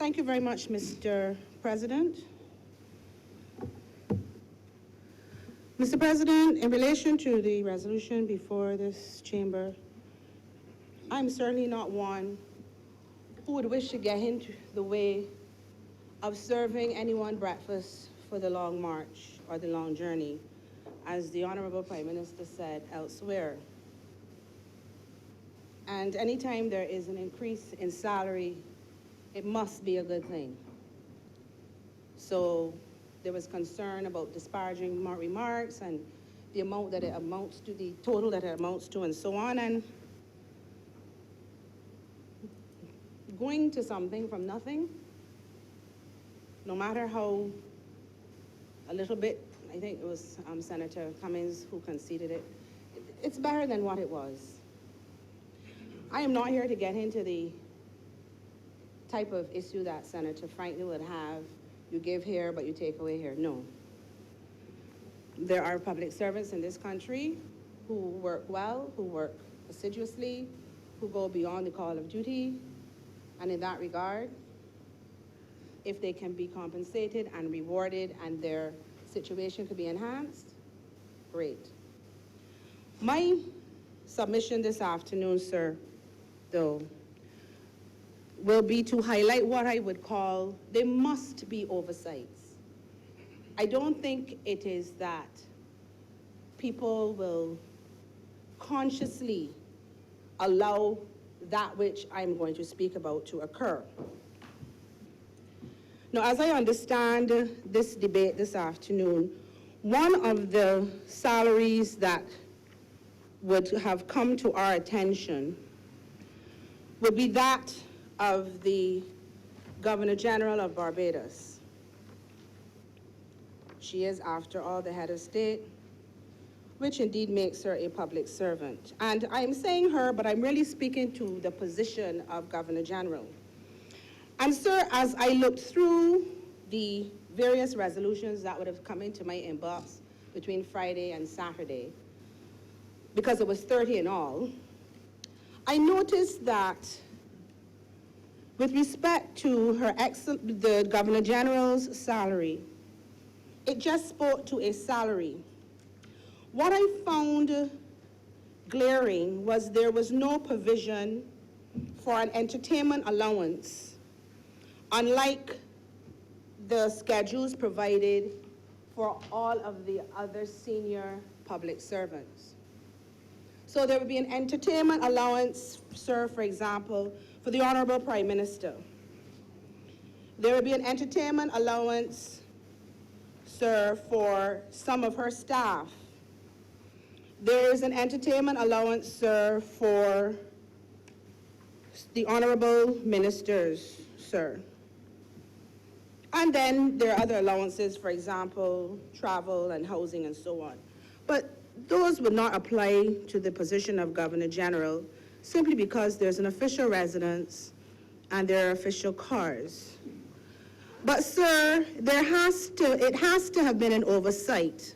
Thank you very much, Mr. President. Mr. President, in relation to the resolution before this chamber, I'm certainly not one who would wish to get into the way of serving anyone breakfast for the long march or the long journey, as the Honourable Prime Minister said elsewhere. And anytime there is an increase in salary, it must be a good thing. So there was concern about disparaging remarks and the amount that it amounts to, the total that it amounts to, and so on. And going to something from nothing, no matter how a little bit, I think it was Senator Cummings who conceded it, it's better than what it was. I am not here to get into the type of issue that Senator Franklin would have. You give here, but you take away here. No. There are public servants in this country who work well, who work assiduously, who go beyond the call of duty. And in that regard, if they can be compensated and rewarded and their situation could be enhanced, great. My submission this afternoon, sir, though, will be to highlight what I would call, there must be oversights. I don't think it is that people will consciously allow that which I'm going to speak about to occur. Now, as I understand this debate this afternoon, one of the salaries that would have come to our attention would be that of the Governor General of Barbados. She is, after all, the head of state, which indeed makes her a public servant. And I'm saying her, but I'm really speaking to the position of Governor General. And sir, as I looked through the various resolutions that would have come into my inbox between Friday and Saturday, because it was 30 in all, I noticed that with respect to the Governor General's salary, it just spoke to a salary. What I found glaring was there was no provision for an entertainment allowance, unlike the schedules provided for all of the other senior public servants. So there would be an entertainment allowance, sir, for example, for the Honourable Prime Minister. There would be an entertainment allowance, sir, for some of her staff. There is an entertainment allowance, sir, for the Honourable Ministers, sir. And then there are other allowances, for example, travel and housing and so on. But those would not apply to the position of Governor General, simply because there's an official residence and there are official cars. But sir, it has to have been an oversight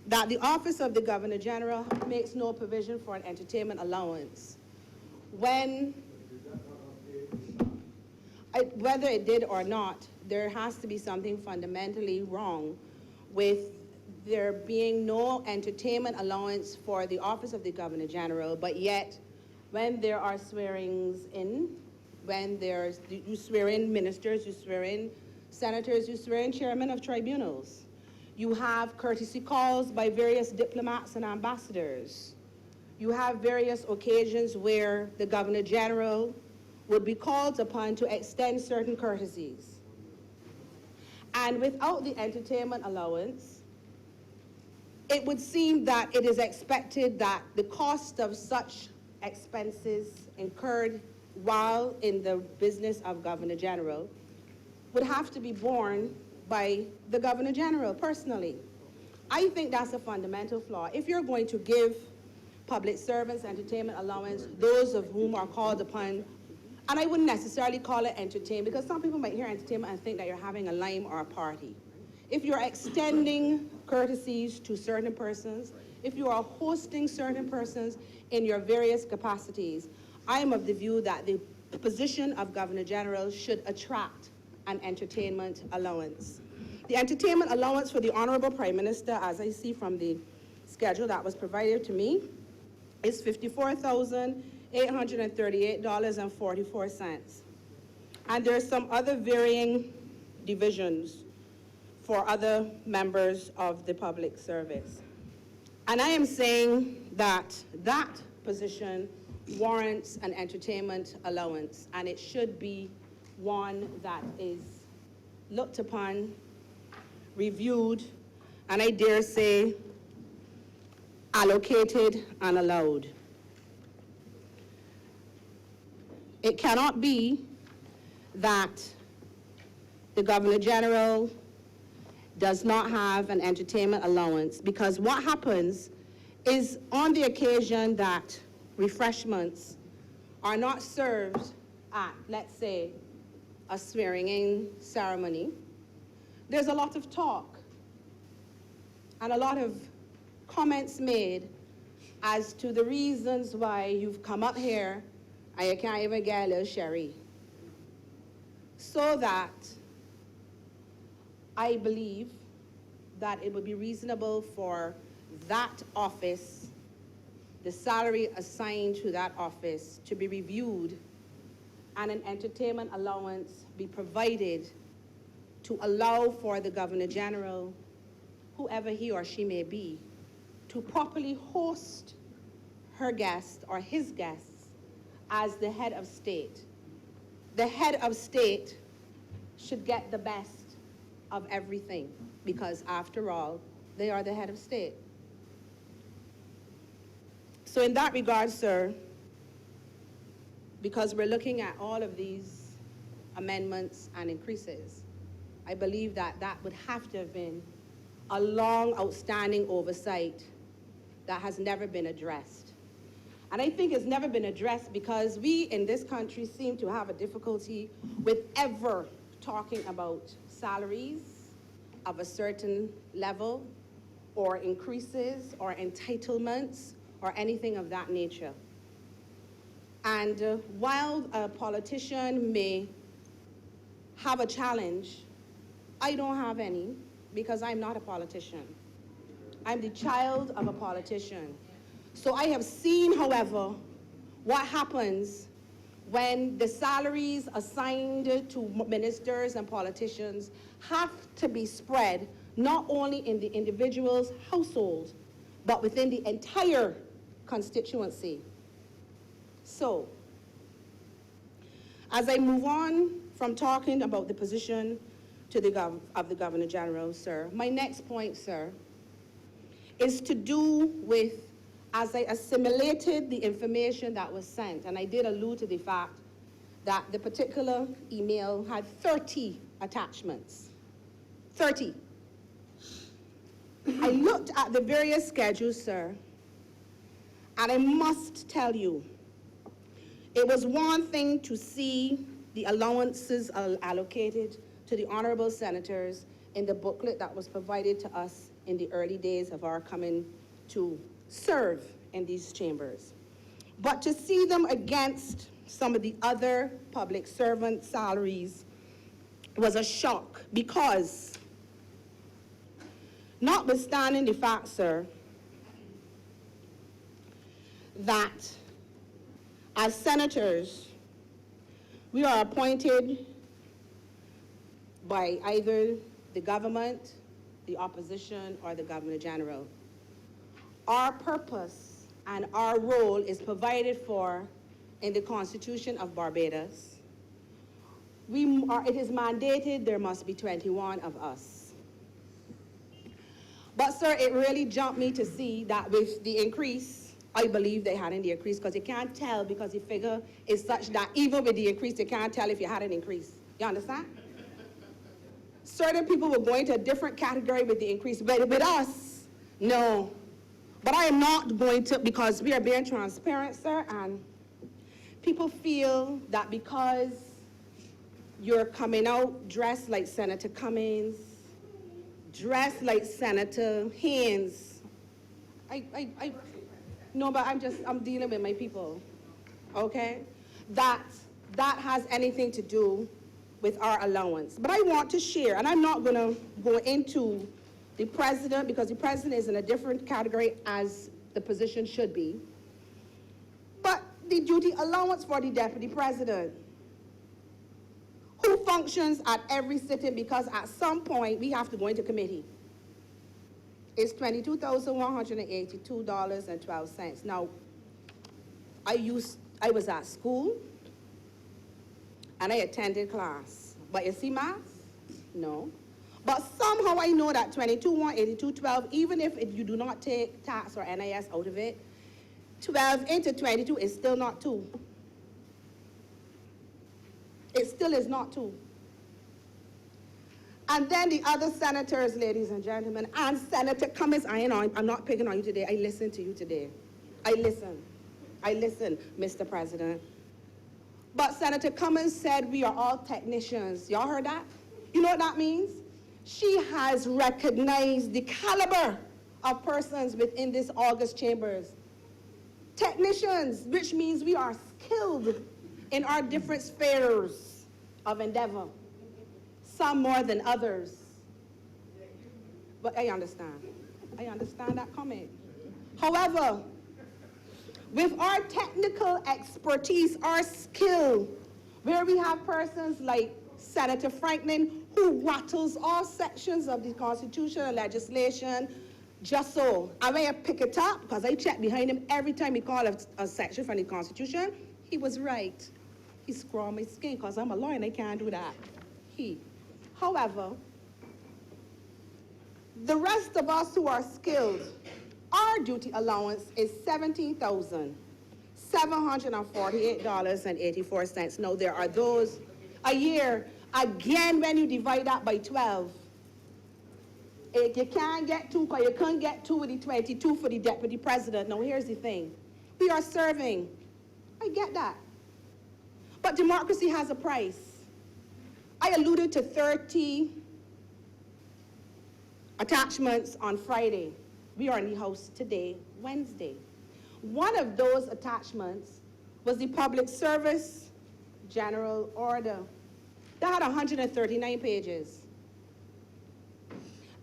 that the Office of the Governor General makes no provision for an entertainment allowance. Whether it did or not, there has to be something fundamentally wrong with there being no entertainment allowance for the Office of the Governor General, but yet when there are swearings in, when you swear in ministers, you swear in senators, you swear in chairmen of tribunals. You have courtesy calls by various diplomats and ambassadors. You have various occasions where the Governor General would be called upon to extend certain courtesies. And without the entertainment allowance, it would seem that it is expected that the cost of such expenses incurred while in the business of Governor General would have to be borne by the Governor General personally. I think that's a fundamental flaw. If you're going to give public servants entertainment allowance, those of whom are called upon, and I wouldn't necessarily call it entertainment, because some people might hear entertainment and think that you're having a lime or a party. If you're extending courtesies to certain persons, if you are hosting certain persons in your various capacities, I am of the view that the the position of Governor General should attract an entertainment allowance. The entertainment allowance for the Honourable Prime Minister, as I see from the schedule that was provided to me, is $54,838.44. And there are some other varying divisions for other members of the public service. And I am saying that that position warrants an entertainment allowance, and it should be one that is looked upon, reviewed, and I dare say, allocated and allowed. It cannot be that the Governor General does not have an entertainment allowance, because what happens is on the occasion that refreshments are not served at, let's say, a swearing-in ceremony, there's a lot of talk and a lot of comments made as to the reasons why you've come up here and you can't even get a little sherry. So that I believe that it would be reasonable for that office, the salary assigned to that office, to be reviewed and an entertainment allowance be provided to allow for the Governor General, whoever he or she may be, to properly host her guests or his guests as the head of state. The head of state should get the best of everything, because after all, they are the head of state. So in that regard, sir, because we're looking at all of these amendments and increases, I believe that that would have to have been a long outstanding oversight that has never been addressed. And I think it's never been addressed because we in this country seem to have a difficulty with ever talking about salaries of a certain level or increases or entitlements or anything of that nature. And while a politician may have a challenge, I don't have any, because I'm not a politician. I'm the child of a politician. So I have seen, however, what happens when the salaries assigned to ministers and politicians have to be spread not only in the individual's household, but within the entire constituency. So, as I move on from talking about the position of the Governor General, sir, my next point, sir, is to do with, as I assimilated the information that was sent, and I did allude to the fact that the particular email had 30 attachments. 30. I looked at the various schedules, sir, and I must tell you, it was one thing to see the allowances allocated to the honorable senators in the booklet that was provided to us in the early days of our coming to serve in these chambers. But to see them against some of the other public servant salaries was a shock, because notwithstanding the fact, sir, that as senators, we are appointed by either the government, the opposition, or the Governor General. Our purpose and our role is provided for in the Constitution of Barbados. It is mandated there must be 21 of us. But sir, it really jumped me to see that with the increase, I believe they hadn't the increase, because you can't tell, because the figure is such that even with the increase, you can't tell if you had an increase. You understand? Certain people were going to a different category with the increase, but with us, no. But I am not going to, because we are being transparent, sir, and people feel that because you're coming out dressed like Senator Cummings, dressed like Senator Haynes, no, but I'm dealing with my people, okay? That that has anything to do with our allowance. But I want to share, and I'm not going to go into the president because the president is in a different category as the position should be. But the duty allowance for the deputy president, who functions at every sitting because at some point we have to go into committee, is $22,182.12. Now, I was at school and I attended class. But you see math? No. But somehow I know that 22,182.12, even if you do not take tax or NIS out of it, 12 into 22 is still not 2. It still is not 2. And then the other senators, ladies and gentlemen, and Senator Cummings, I'm not picking on you today. I listen to you today. I listen, Mr. President. But Senator Cummings said we are all technicians. Y'all heard that? You know what that means? She has recognized the caliber of persons within this August chambers. Technicians, which means we are skilled in our different spheres of endeavor, some more than others. But I understand that comment. However, with our technical expertise, our skill, where we have persons like Senator Franklin, who rattles all sections of the Constitution and legislation, just so. I may pick it up, because I check behind him every time he called a section from the Constitution. He was right. He scrawled my skin, because I'm a lawyer and I can't do that. However, the rest of us who are skilled, our duty allowance is $17,748.84. Now, there are those a year. Again, when you divide that by 12, you can't get 2, because you can't get 2 with the 22 for the deputy president. Now, here's the thing. We are serving. I get that. But democracy has a price. I alluded to 30 attachments on Friday. We are in the House today, Wednesday. One of those attachments was the Public Service General Order. That had 139 pages.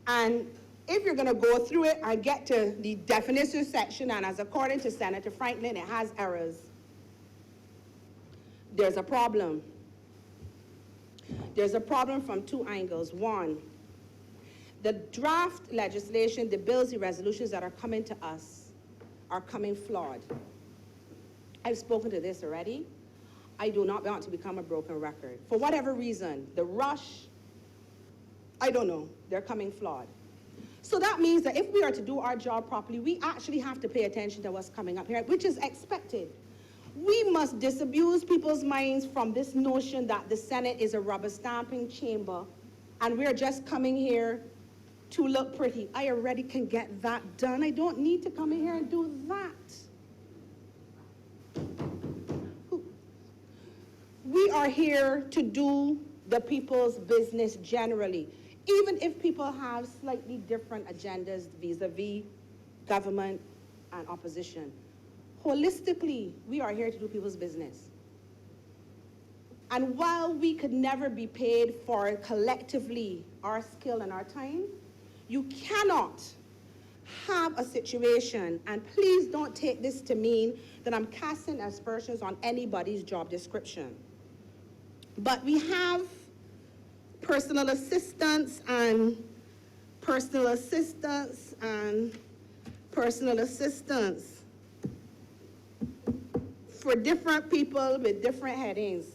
And if you're going to go through it and get to the definition section, and as according to Senator Franklin, it has errors, there's a problem. There's a problem from 2 angles. One, the draft legislation, the bills, the resolutions that are coming to us are coming flawed. I've spoken to this already. I do not want to become a broken record. For whatever reason, the rush, I don't know, they're coming flawed. So that means that if we are to do our job properly, we actually have to pay attention to what's coming up here, which is expected. We must disabuse people's minds from this notion that the Senate is a rubber stamping chamber and we're just coming here to look pretty. I already can get that done. I don't need to come in here and do that. We are here to do the people's business generally, even if people have slightly different agendas vis-a-vis government and opposition. Holistically, we are here to do people's business. And while we could never be paid for collectively our skill and our time, you cannot have a situation, and please don't take this to mean that I'm casting aspersions on anybody's job description. But we have personal assistants and personal assistants and personal assistants for different people with different headings.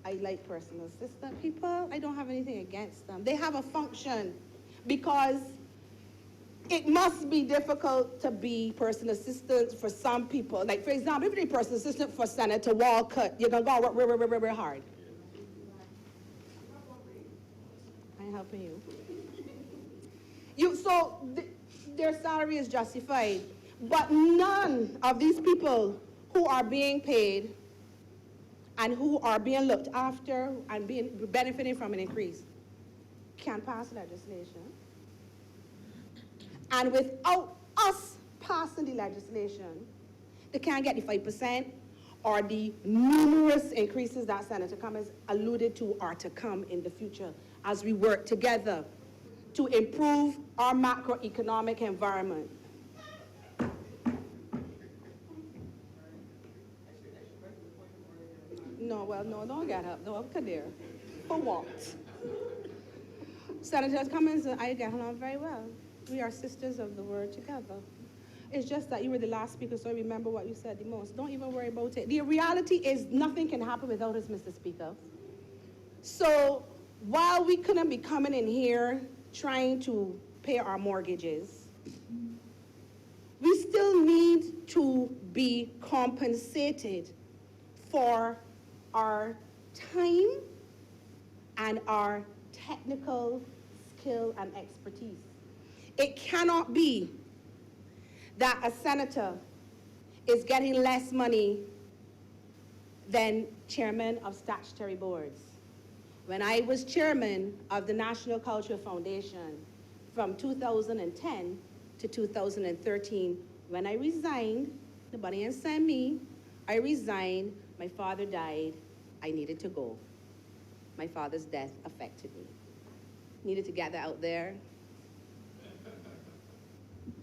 I like personal assistant people. I don't have anything against them. They have a function because it must be difficult to be personal assistant for some people. Like, for example, if you're a personal assistant for Senator Walcott, you're going to go work real hard. I'm helping you. Their salary is justified. But none of these people who are being paid and who are being looked after and benefiting from an increase can pass legislation. And without us passing the legislation, they can't get the 5% or the numerous increases that Senator Cummings alluded to are to come in the future as we work together to improve our macroeconomic environment. No, don't get up. No, Kadir. For what? Senator Cummings and I get along very well. We are sisters of the word together. It's just that you were the last speaker, so I remember what you said the most. Don't even worry about it. The reality is nothing can happen without us, Mr. Speaker. So while we couldn't be coming in here trying to pay our mortgages, we still need to be compensated for our time and our technical skill and expertise. It cannot be that a senator is getting less money than chairman of statutory boards. When I was chairman of the National Cultural Foundation from 2010 to 2013, when I resigned, nobody didn't send me, I resigned, my father died, I needed to go. My father's death affected me. Needed to get that out there.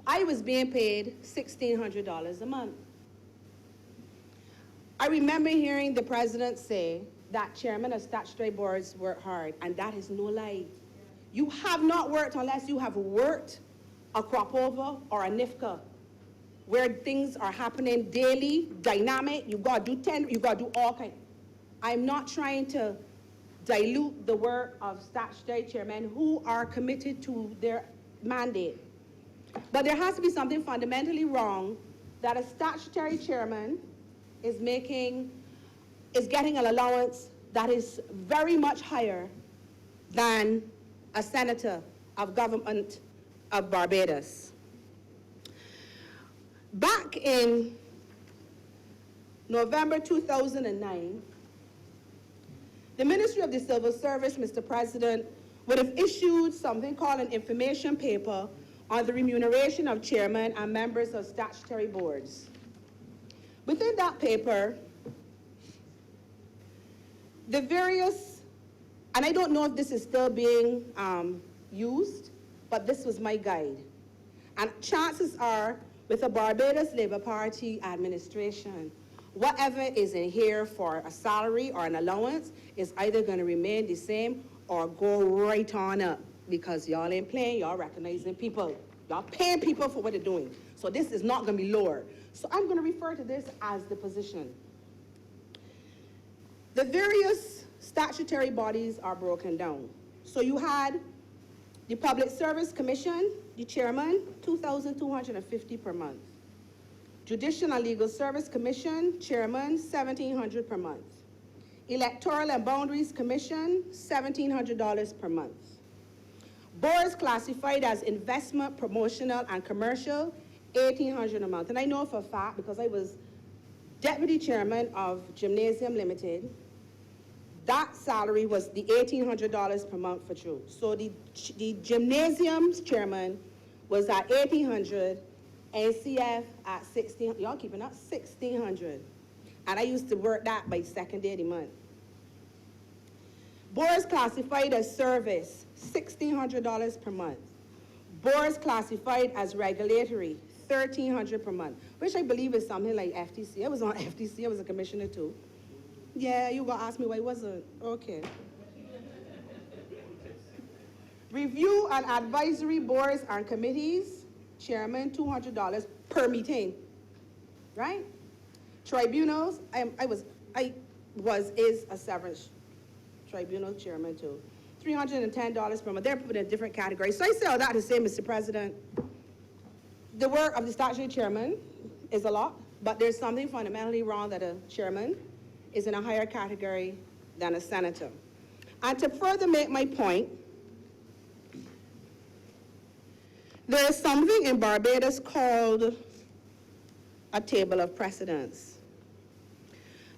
I was being paid $1,600 a month. I remember hearing the president say that chairmen of statutory boards work hard, and that is no lie. You have not worked unless you have worked a crop over or a NIFCA, where things are happening daily, dynamic, you gotta do 10, you gotta do all kinds. I'm not trying to dilute the work of statutory chairmen who are committed to their mandate. But there has to be something fundamentally wrong that a statutory chairman is getting an allowance that is very much higher than a senator of government of Barbados. Back in November 2009, the Ministry of the Civil Service, Mr. President, would have issued something called an information paper on the remuneration of chairmen and members of statutory boards. Within that paper, the various, and I don't know if this is still being used, but this was my guide. And chances are, with the Barbados Labour Party administration, whatever is in here for a salary or an allowance is either going to remain the same or go right on up, because y'all ain't playing, y'all recognizing people. Y'all paying people for what they're doing. So this is not going to be lower. So I'm going to refer to this as the position. The various statutory bodies are broken down. So you had the Public Service Commission, the chairman, $2,250 per month. Judicial and Legal Service Commission, chairman, $1,700 per month. Electoral and Boundaries Commission, $1,700 per month. Boards classified as investment, promotional, and commercial, $1,800 a month. And I know for a fact, because I was deputy chairman of Gymnasium Limited, that salary was the $1,800 per month for true. So the gymnasium's chairman was at $1,800, NCF at $1,600. Y'all keeping up? $1,600. And I used to work that by second day of the month. Boards classified as service, $1,600 per month. Boards classified as regulatory, $1,300 per month, which I believe is something like FTC. I was on FTC, I was a commissioner too. Yeah, you gonna ask me why I wasn't? Okay. Review and advisory boards and committees, chairman, $200 per meeting, right? Tribunals, is a severance tribunal chairman too. $310 per month. They're put in a different category. So I say all that to say, Mr. President, the work of the statutory chairman is a lot, but there's something fundamentally wrong that a chairman is in a higher category than a senator. And to further make my point, there is something in Barbados called a table of precedence,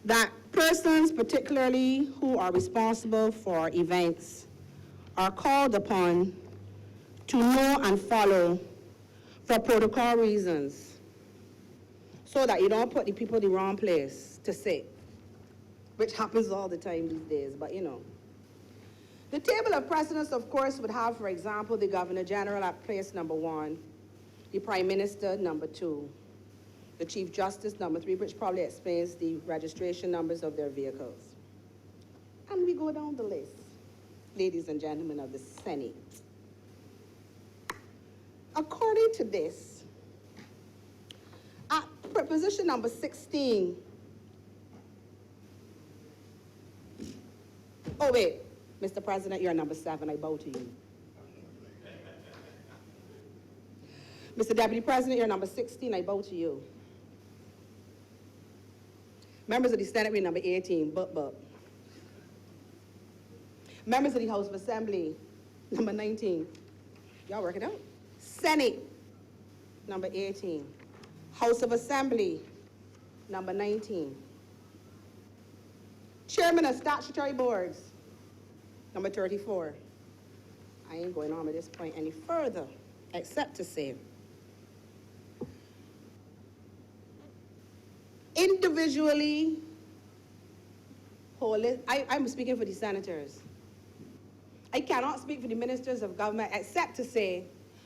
that persons, particularly who are responsible for events, are called upon to know and follow for protocol reasons. so that you don't put the people in the wrong place to sit, which happens all the time these days, but you know. The table of precedence, of course, would have, for example, the Governor General at place number 1, the Prime Minister number 2, the Chief Justice number 3, which probably explains the registration numbers of their vehicles. And we go down the list, ladies and gentlemen of the Senate. According to this, at position number 16, oh wait, Mr. President, you're number 7, I bow to you. Mr. Deputy President, you're number 16, I bow to you. Members of the Senate, we're number 18, but. Members of the House of Assembly, number 19. Y'all work it out. Senate, number 18. House of Assembly, number 19. Chairman of Statutory Boards, number 34. I ain't going on at this point any further, except to say, individually, I'm speaking for the senators. I cannot speak for the ministers of government except to say,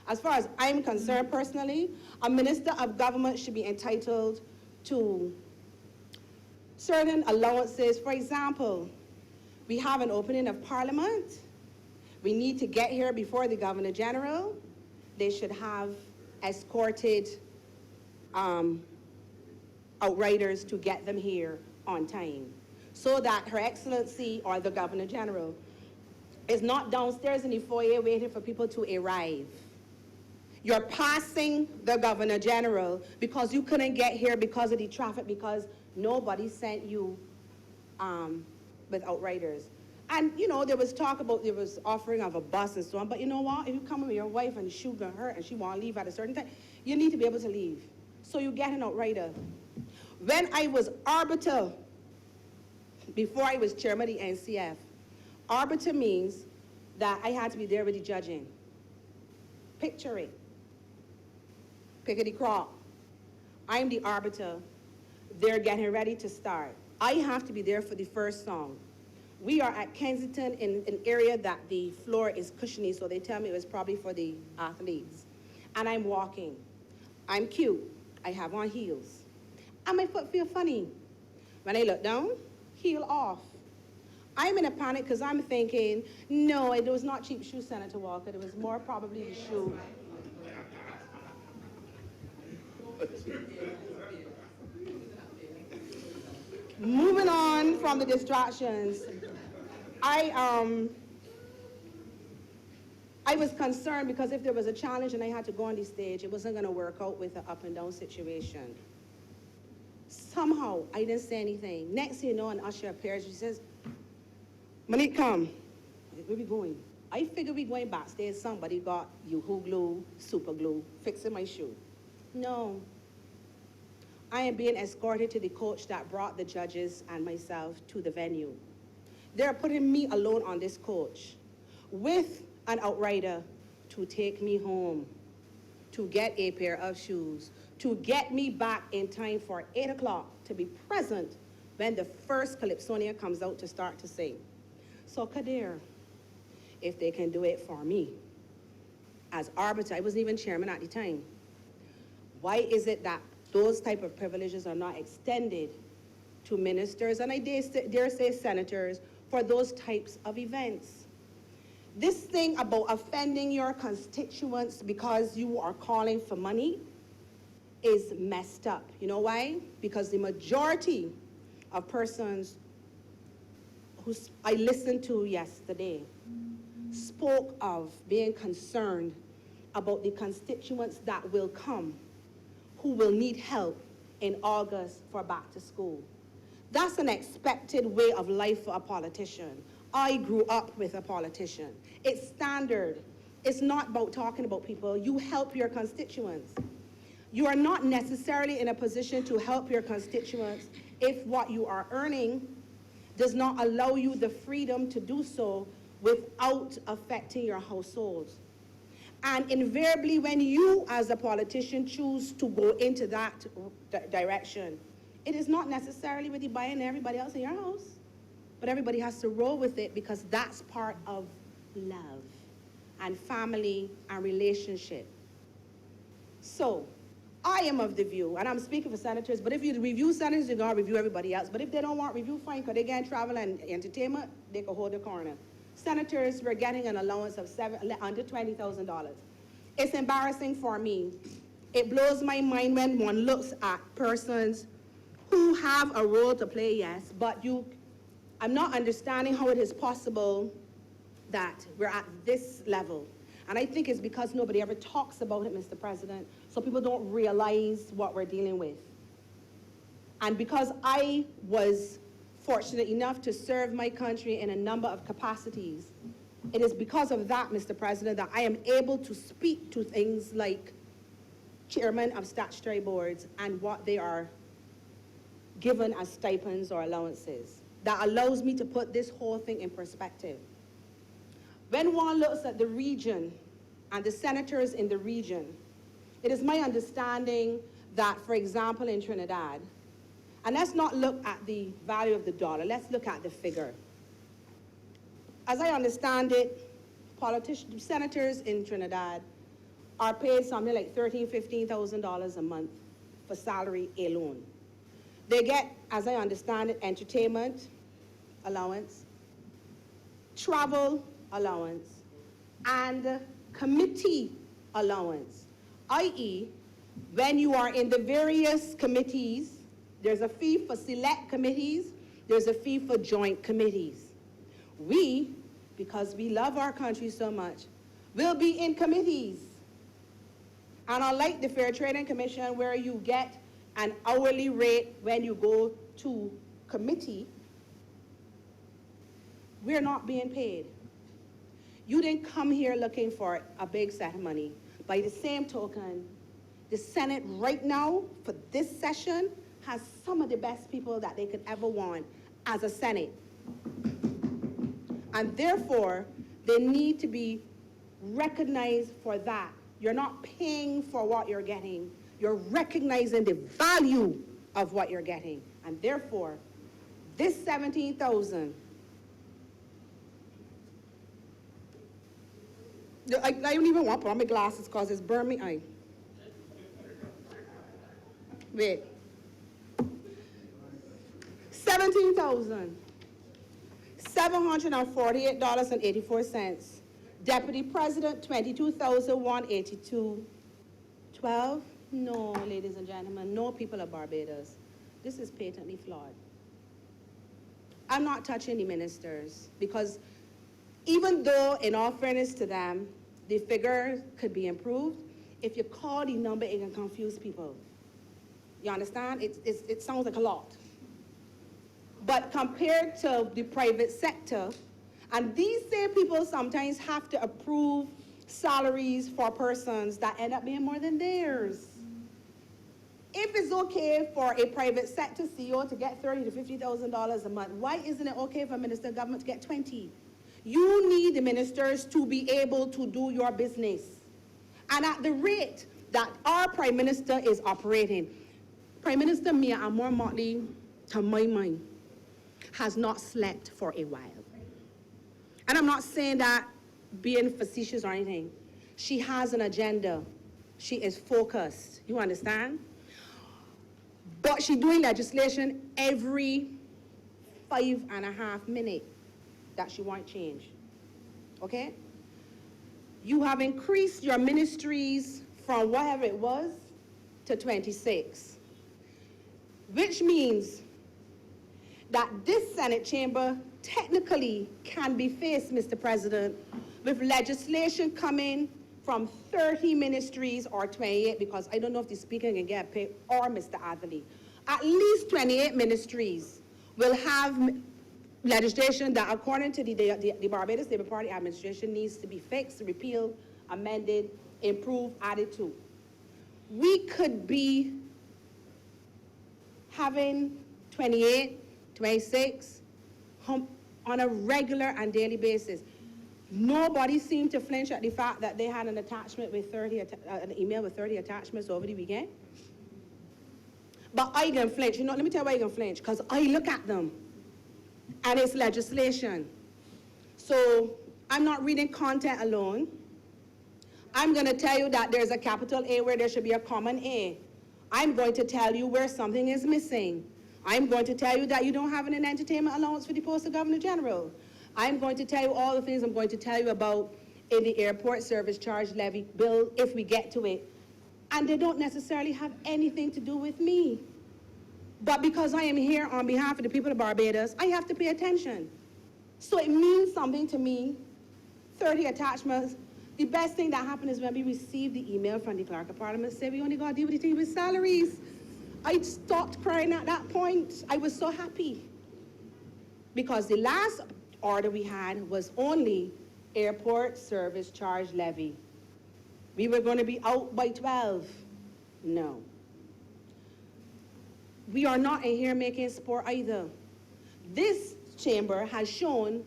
as far as I'm concerned personally, a minister of government should be entitled to certain allowances. For example, we have an opening of Parliament. We need to get here before the Governor General. They should have escorted outriders to get them here on time, so that Her Excellency or the Governor General is not downstairs in the foyer waiting for people to arrive. You're passing the Governor General because you couldn't get here because of the traffic, because nobody sent you with outriders. And you know, there was talk about, there was offering of a bus and so on, but you know what? If you come with your wife and the shoe gonna hurt and she wanna leave at a certain time, you need to be able to leave. So you get an outrider. When I was arbiter, before I was chairman of the NCF, arbiter means that I had to be there with the judging. Picture it. Pickety crop. I'm the arbiter. They're getting ready to start. I have to be there for the first song. We are at Kensington in an area that the floor is cushiony, so they tell me it was probably for the athletes. And I'm walking. I'm cute. I have on heels. And my foot feel funny. When I look down, heel off. I'm in a panic because I'm thinking, no, it was not cheap shoe, Senator Walker. It was more probably the shoe. Moving on from the distractions, I was concerned because if there was a challenge and I had to go on the stage, it wasn't going to work out with an up and down situation. Somehow, I didn't say anything. Next thing you know, an usher appears. She says, Monique, come. Where we going? I figured we going backstage. Somebody got Yoo-hoo glue, super glue, fixing my shoe. No. I am being escorted to the coach that brought the judges and myself to the venue. They're putting me alone on this coach with an outrider to take me home, to get a pair of shoes, to get me back in time for 8 o'clock to be present when the first Calypsonia comes out to start to sing. So Kadir, if they can do it for me, as arbiter, I wasn't even chairman at the time, why is it that those type of privileges are not extended to ministers, and I dare say senators, for those types of events? This thing about offending your constituents because you are calling for money is messed up. You know why? Because the majority of persons who I listened to yesterday spoke of being concerned about the constituents that will come, who will need help in August for back to school. That's an expected way of life for a politician. I grew up with a politician. It's standard. It's not about talking about people. You help your constituents. You are not necessarily in a position to help your constituents if what you are earning does not allow you the freedom to do so without affecting your households. And invariably, when you as a politician choose to go into that direction, it is not necessarily with you buying everybody else in your house, but everybody has to roll with it because that's part of love and family and relationship. So, I am of the view, and I'm speaking for senators, but if you review senators, you're going to review everybody else. But if they don't want review, fine, because they get travel and entertainment, they can hold the corner. Senators were getting an allowance of under $20,000. It's embarrassing for me. It blows my mind when one looks at persons who have a role to play, yes, but I'm not understanding how it is possible that we're at this level. And I think it's because nobody ever talks about it, Mr. President, so people don't realize what we're dealing with. And because I was fortunate enough to serve my country in a number of capacities, it is because of that, Mr. President, that I am able to speak to things like chairman of statutory boards and what they are given as stipends or allowances. That allows me to put this whole thing in perspective. When one looks at the region and the senators in the region, it is my understanding that, for example, in Trinidad, and let's not look at the value of the dollar, let's look at the figure. As I understand it, senators in Trinidad are paid something like $13,000, $15,000 a month for salary alone. They get, as I understand it, entertainment allowance, travel allowance, and committee allowance, i.e., when you are in the various committees, there's a fee for select committees, there's a fee for joint committees. We, because we love our country so much, will be in committees. And unlike the Fair Trading Commission, where you get an hourly rate when you go to committee, we're not being paid. You didn't come here looking for a big set of money. By the same token, the Senate right now, for this session, has some of the best people that they could ever want as a Senate. And therefore, they need to be recognized for that. You're not paying for what you're getting. You're recognizing the value of what you're getting. And therefore, this $17,000, I don't even want to put on my glasses because it's burned my eye. Wait. $17,748.84. Deputy President, $22,182. 12? No, ladies and gentlemen, no, people of Barbados. This is patently flawed. I'm not touching the ministers because even though, in all fairness to them, the figure could be improved, if you call the number, it can confuse people. You understand? It sounds like a lot. But compared to the private sector, and these same people sometimes have to approve salaries for persons that end up being more than theirs. If it's okay for a private sector CEO to get $30,000 to $50,000 a month, why isn't it okay for a minister of government to get 20? You need the ministers to be able to do your business. And at the rate that our Prime Minister is operating, Prime Minister Mia Amor Motley, to my mind, has not slept for a while. And I'm not saying that being facetious or anything. She has an agenda. She is focused. You understand? But she's doing legislation every 5.5 minutes that she wants change. Okay? You have increased your ministries from whatever it was to 26, which means that this Senate chamber technically can be faced, Mr. President, with legislation coming from 30 ministries or 28, because I don't know if the Speaker can get paid, or Mr. Atherley. At least 28 ministries will have legislation that, according to the Barbados Labour Party administration, needs to be fixed, repealed, amended, improved, added to. We could be having 28, 26 on a regular and daily basis. Nobody seemed to flinch at the fact that they had an attachment with an email with 30 attachments over the weekend. But I didn't flinch. You know, let me tell you why I didn't flinch. Because I look at them, and it's legislation. So I'm not reading content alone. I'm going to tell you that there's a capital A where there should be a common A. I'm going to tell you where something is missing. I'm going to tell you that you don't have an entertainment allowance for the post of Governor General. I'm going to tell you all the things I'm going to tell you about in the airport service charge levy bill if we get to it. And they don't necessarily have anything to do with me. But because I am here on behalf of the people of Barbados, I have to pay attention. So it means something to me, 30 attachments. The best thing that happened is when we received the email from the Clerk of Parliament saying we only got to deal with the thing with salaries. I stopped crying at that point. I was so happy. Because the last order we had was only airport service charge levy. We were going to be out by 12. No. We are not in here making sport either. This chamber has shown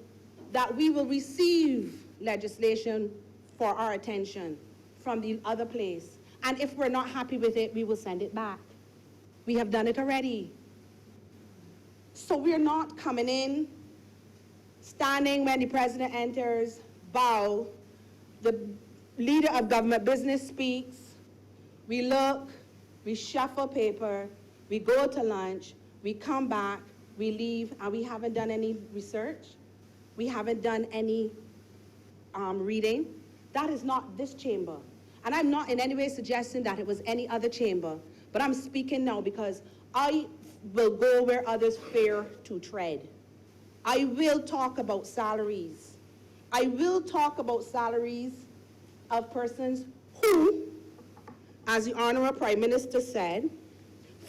that we will receive legislation for our attention from the other place. And if we're not happy with it, we will send it back. We have done it already. So we're not coming in, standing when the president enters, bow, the leader of government business speaks, we look, we shuffle paper, we go to lunch, we come back, we leave, and we haven't done any research. We haven't done any reading. That is not this chamber. And I'm not in any way suggesting that it was any other chamber, but I'm speaking now because I will go where others fear to tread. I will talk about salaries. I will talk about salaries of persons who, as the Honourable Prime Minister said,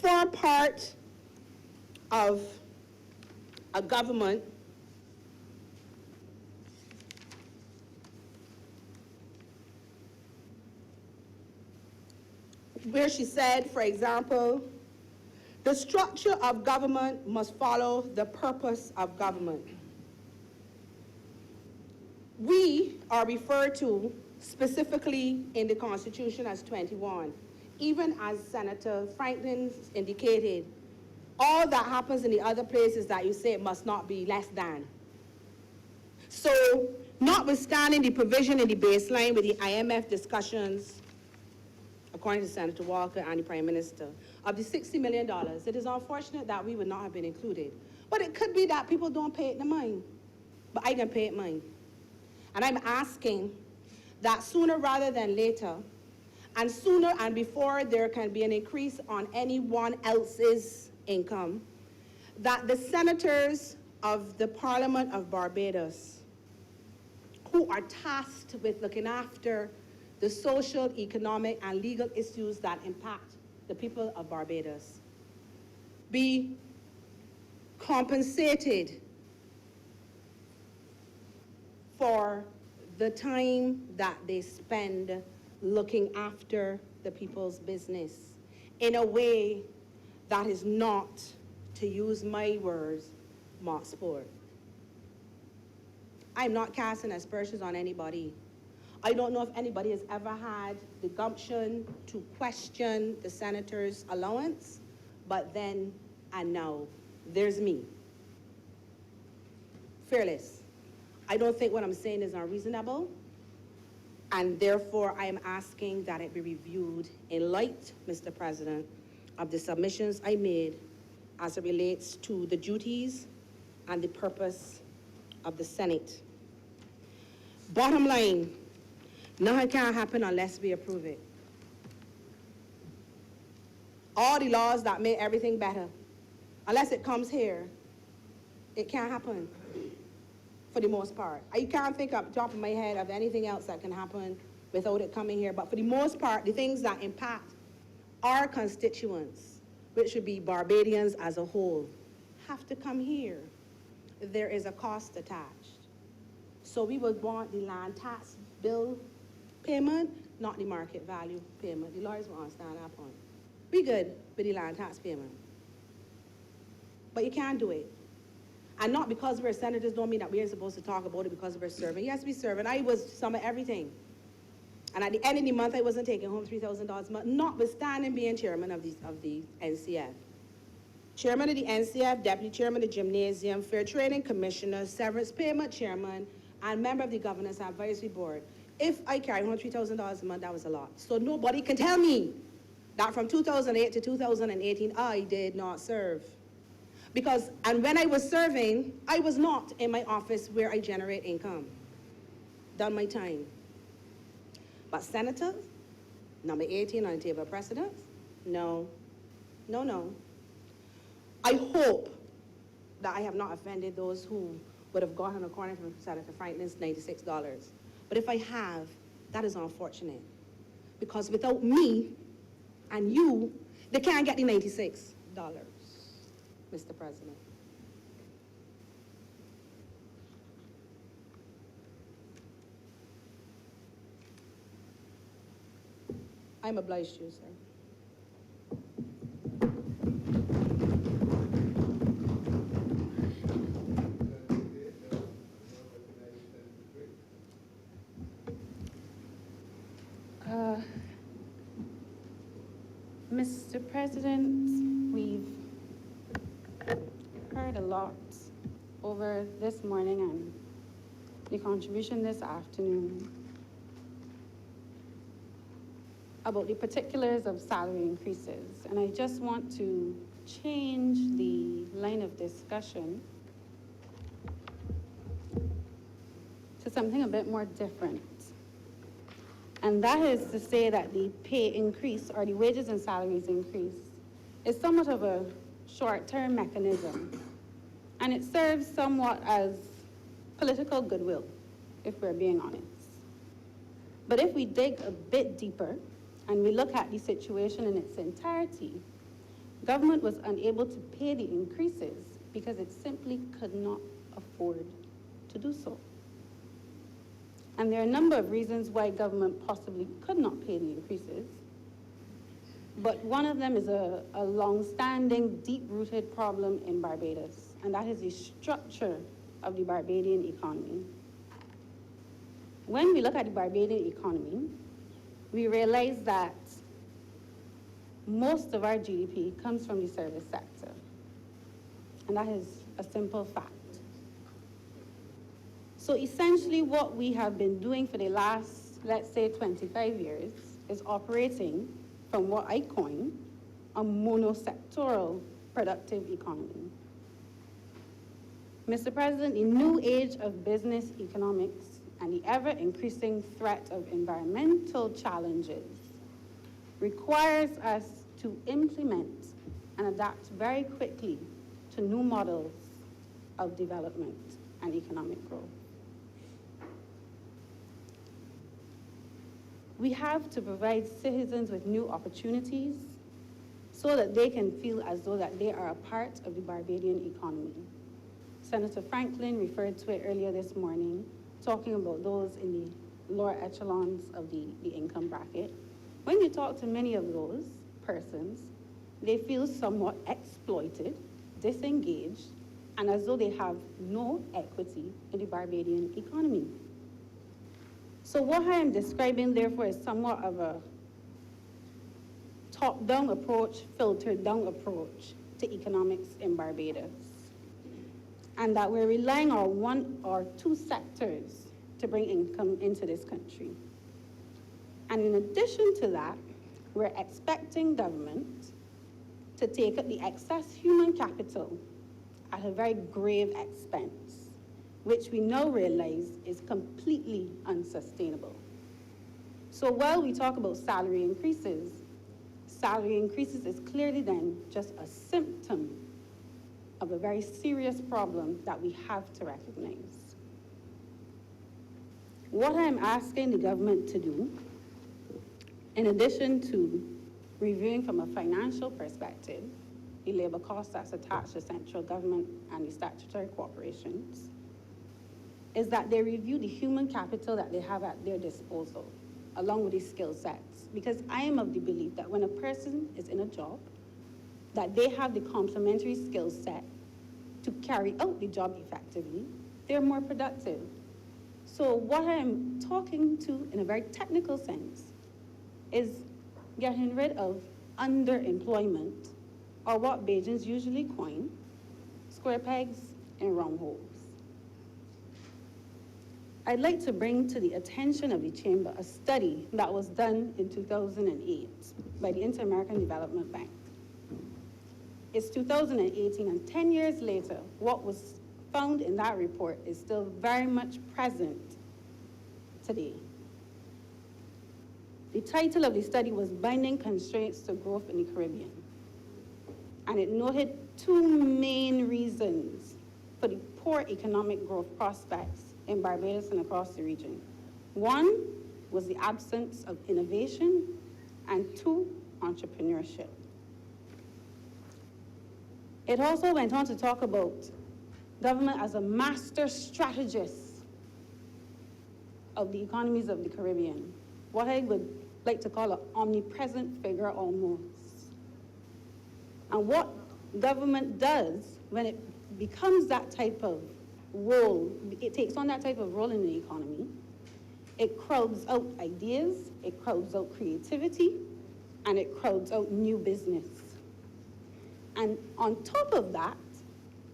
form part of a government where she said, for example, the structure of government must follow the purpose of government. We are referred to specifically in the Constitution as 21. Even as Senator Franklin indicated, all that happens in the other places that you say it must not be less than. So, notwithstanding the provision in the baseline with the IMF discussions, according to Senator Walker and the Prime Minister, of the $60 million, it is unfortunate that we would not have been included. But it could be that people don't pay it the mind. But I can pay it mine. And I'm asking that sooner rather than later, and sooner and before there can be an increase on anyone else's income, that the senators of the Parliament of Barbados, who are tasked with looking after the social, economic, and legal issues that impact the people of Barbados, be compensated for the time that they spend looking after the people's business in a way that is not, to use my words, mock sport. I'm not casting aspersions on anybody. I don't know if anybody has ever had the gumption to question the senator's allowance, but then and now, there's me. Fearless. I don't think what I'm saying is unreasonable, and therefore I am asking that it be reviewed in light, Mr. President, of the submissions I made as it relates to the duties and the purpose of the Senate. Bottom line, nothing can happen unless we approve it. All the laws that make everything better, unless it comes here, it can't happen for the most part. I can't think off the top of my head of anything else that can happen without it coming here, but for the most part, the things that impact our constituents, which would be Barbadians as a whole, have to come here. There is a cost attached. So we would want the land tax bill payment, not the market value payment. The lawyers will understand that point. We good with the land tax payment. But you can't do it. And not because we're senators don't mean that we ain't supposed to talk about it because we're serving. Yes, we serve, and I was some of everything. And at the end of the month, I wasn't taking home $3,000 a month, notwithstanding being chairman of the NCF. Chairman of the NCF, deputy chairman of the gymnasium, fair trading commissioner, severance payment chairman, and member of the governance advisory board. If I carry home $3,000 a month, that was a lot. So nobody can tell me that from 2008 to 2018, I did not serve. Because, and when I was serving, I was not in my office where I generate income. Done my time. But senators, number 18 on the table of precedence, no, no, no. I hope that I have not offended those who would have gotten according to Senator Franklin's $96. But if I have, that is unfortunate. Because without me and you, they can't get the $96, Mr. President. I'm obliged to you, sir. Mr. President, we've heard a lot over this morning and the contribution this afternoon about the particulars of salary increases. And I just want to change the line of discussion to something a bit more different. And that is to say that the pay increase or the wages and salaries increase is somewhat of a short-term mechanism. And it serves somewhat as political goodwill, if we're being honest. But if we dig a bit deeper and we look at the situation in its entirety, government was unable to pay the increases because it simply could not afford to do so. And there are a number of reasons why government possibly could not pay the increases. But one of them is a long-standing, deep-rooted problem in Barbados, and that is the structure of the Barbadian economy. When we look at the Barbadian economy, we realize that most of our GDP comes from the service sector. And that is a simple fact. So essentially what we have been doing for the last, let's say, 25 years is operating from what I coin a monosectoral productive economy. Mr. President, the new age of business economics and the ever-increasing threat of environmental challenges requires us to implement and adapt very quickly to new models of development and economic growth. We have to provide citizens with new opportunities so that they can feel as though that they are a part of the Barbadian economy. Senator Franklin referred to it earlier this morning, talking about those in the lower echelons of the income bracket. When you talk to many of those persons, they feel somewhat exploited, disengaged, and as though they have no equity in the Barbadian economy. So what I am describing, therefore, is somewhat of a top-down approach, filtered-down approach to economics in Barbados. And that we're relying on one or two sectors to bring income into this country. And in addition to that, we're expecting government to take up the excess human capital at a very grave expense, which we now realize is completely unsustainable. So while we talk about salary increases is clearly then just a symptom of a very serious problem that we have to recognize. What I'm asking the government to do, in addition to reviewing from a financial perspective the labor costs that's attached to central government and the statutory corporations, is that they review the human capital that they have at their disposal, along with the skill sets. Because I am of the belief that when a person is in a job, that they have the complementary skill set to carry out the job effectively, they're more productive. So what I'm talking to in a very technical sense is getting rid of underemployment, or what Bajans usually coin, square pegs in round holes. I'd like to bring to the attention of the Chamber a study that was done in 2008 by the Inter-American Development Bank. It's 2018, and 10 years later, what was found in that report is still very much present today. The title of the study was Binding Constraints to Growth in the Caribbean. And it noted two main reasons for the poor economic growth prospects in Barbados and across the region. One was the absence of innovation, and two, entrepreneurship. It also went on to talk about government as a master strategist of the economies of the Caribbean, what I would like to call an omnipresent figure almost. And what government does when it becomes that type of role, it takes on that type of role in the economy, it crowds out ideas, it crowds out creativity, and it crowds out new business. And on top of that,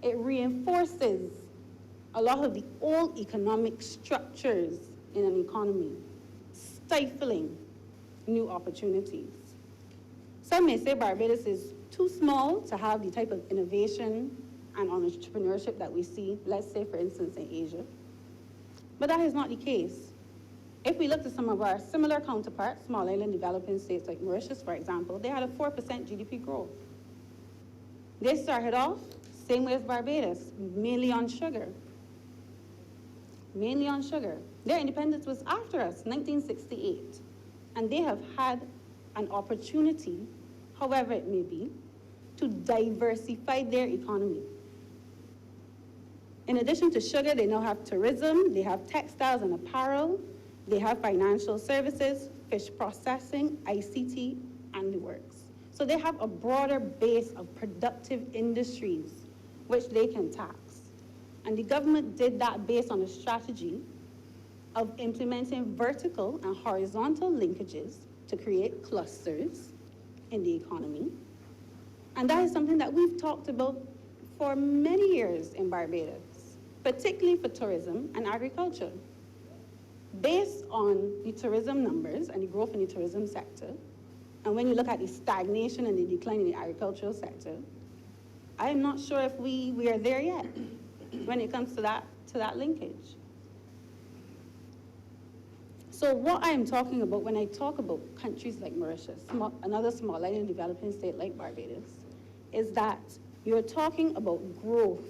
it reinforces a lot of the old economic structures in an economy, stifling new opportunities. Some may say Barbados is too small to have the type of innovation and entrepreneurship that we see, let's say, for instance, in Asia. But that is not the case. If we look at some of our similar counterparts, small island developing states like Mauritius, for example, they had a 4% GDP growth. They started off same way as Barbados, mainly on sugar. Mainly on sugar. Their independence was after us, 1968. And they have had an opportunity, however it may be, to diversify their economy. In addition to sugar, they now have tourism, they have textiles and apparel, they have financial services, fish processing, ICT, and the works. So they have a broader base of productive industries which they can tax. And the government did that based on a strategy of implementing vertical and horizontal linkages to create clusters in the economy. And that is something that we've talked about for many years in Barbados, particularly for tourism and agriculture. Based on the tourism numbers and the growth in the tourism sector, and when you look at the stagnation and the decline in the agricultural sector, I'm not sure if we are there yet when it comes to that linkage. So what I'm talking about when I talk about countries like Mauritius, another small island developing state like Barbados, is that you're talking about growth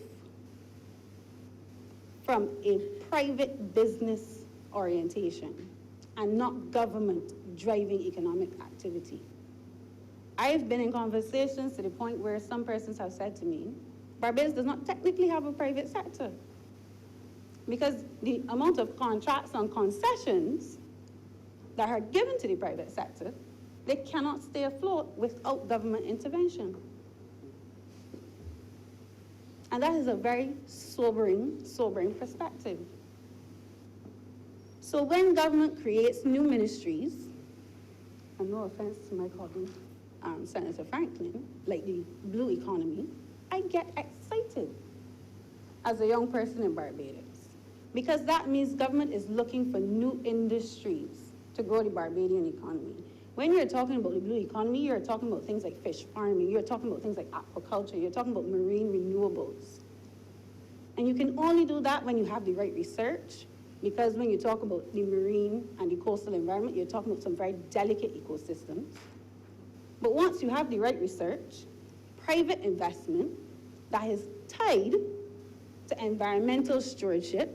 from a private business orientation and not government driving economic activity. I've been in conversations to the point where some persons have said to me, Barbados does not technically have a private sector because the amount of contracts and concessions that are given to the private sector, they cannot stay afloat without government intervention. And that is a very sobering perspective. So when government creates new ministries, and no offense to my colleague, Senator Franklin, like the blue economy, I get excited as a young person in Barbados because that means government is looking for new industries to grow the Barbadian economy. When you're talking about the blue economy, you're talking about things like fish farming, you're talking about things like aquaculture, you're talking about marine renewables. And you can only do that when you have the right research, because when you talk about the marine and the coastal environment, you're talking about some very delicate ecosystems. But once you have the right research, private investment that is tied to environmental stewardship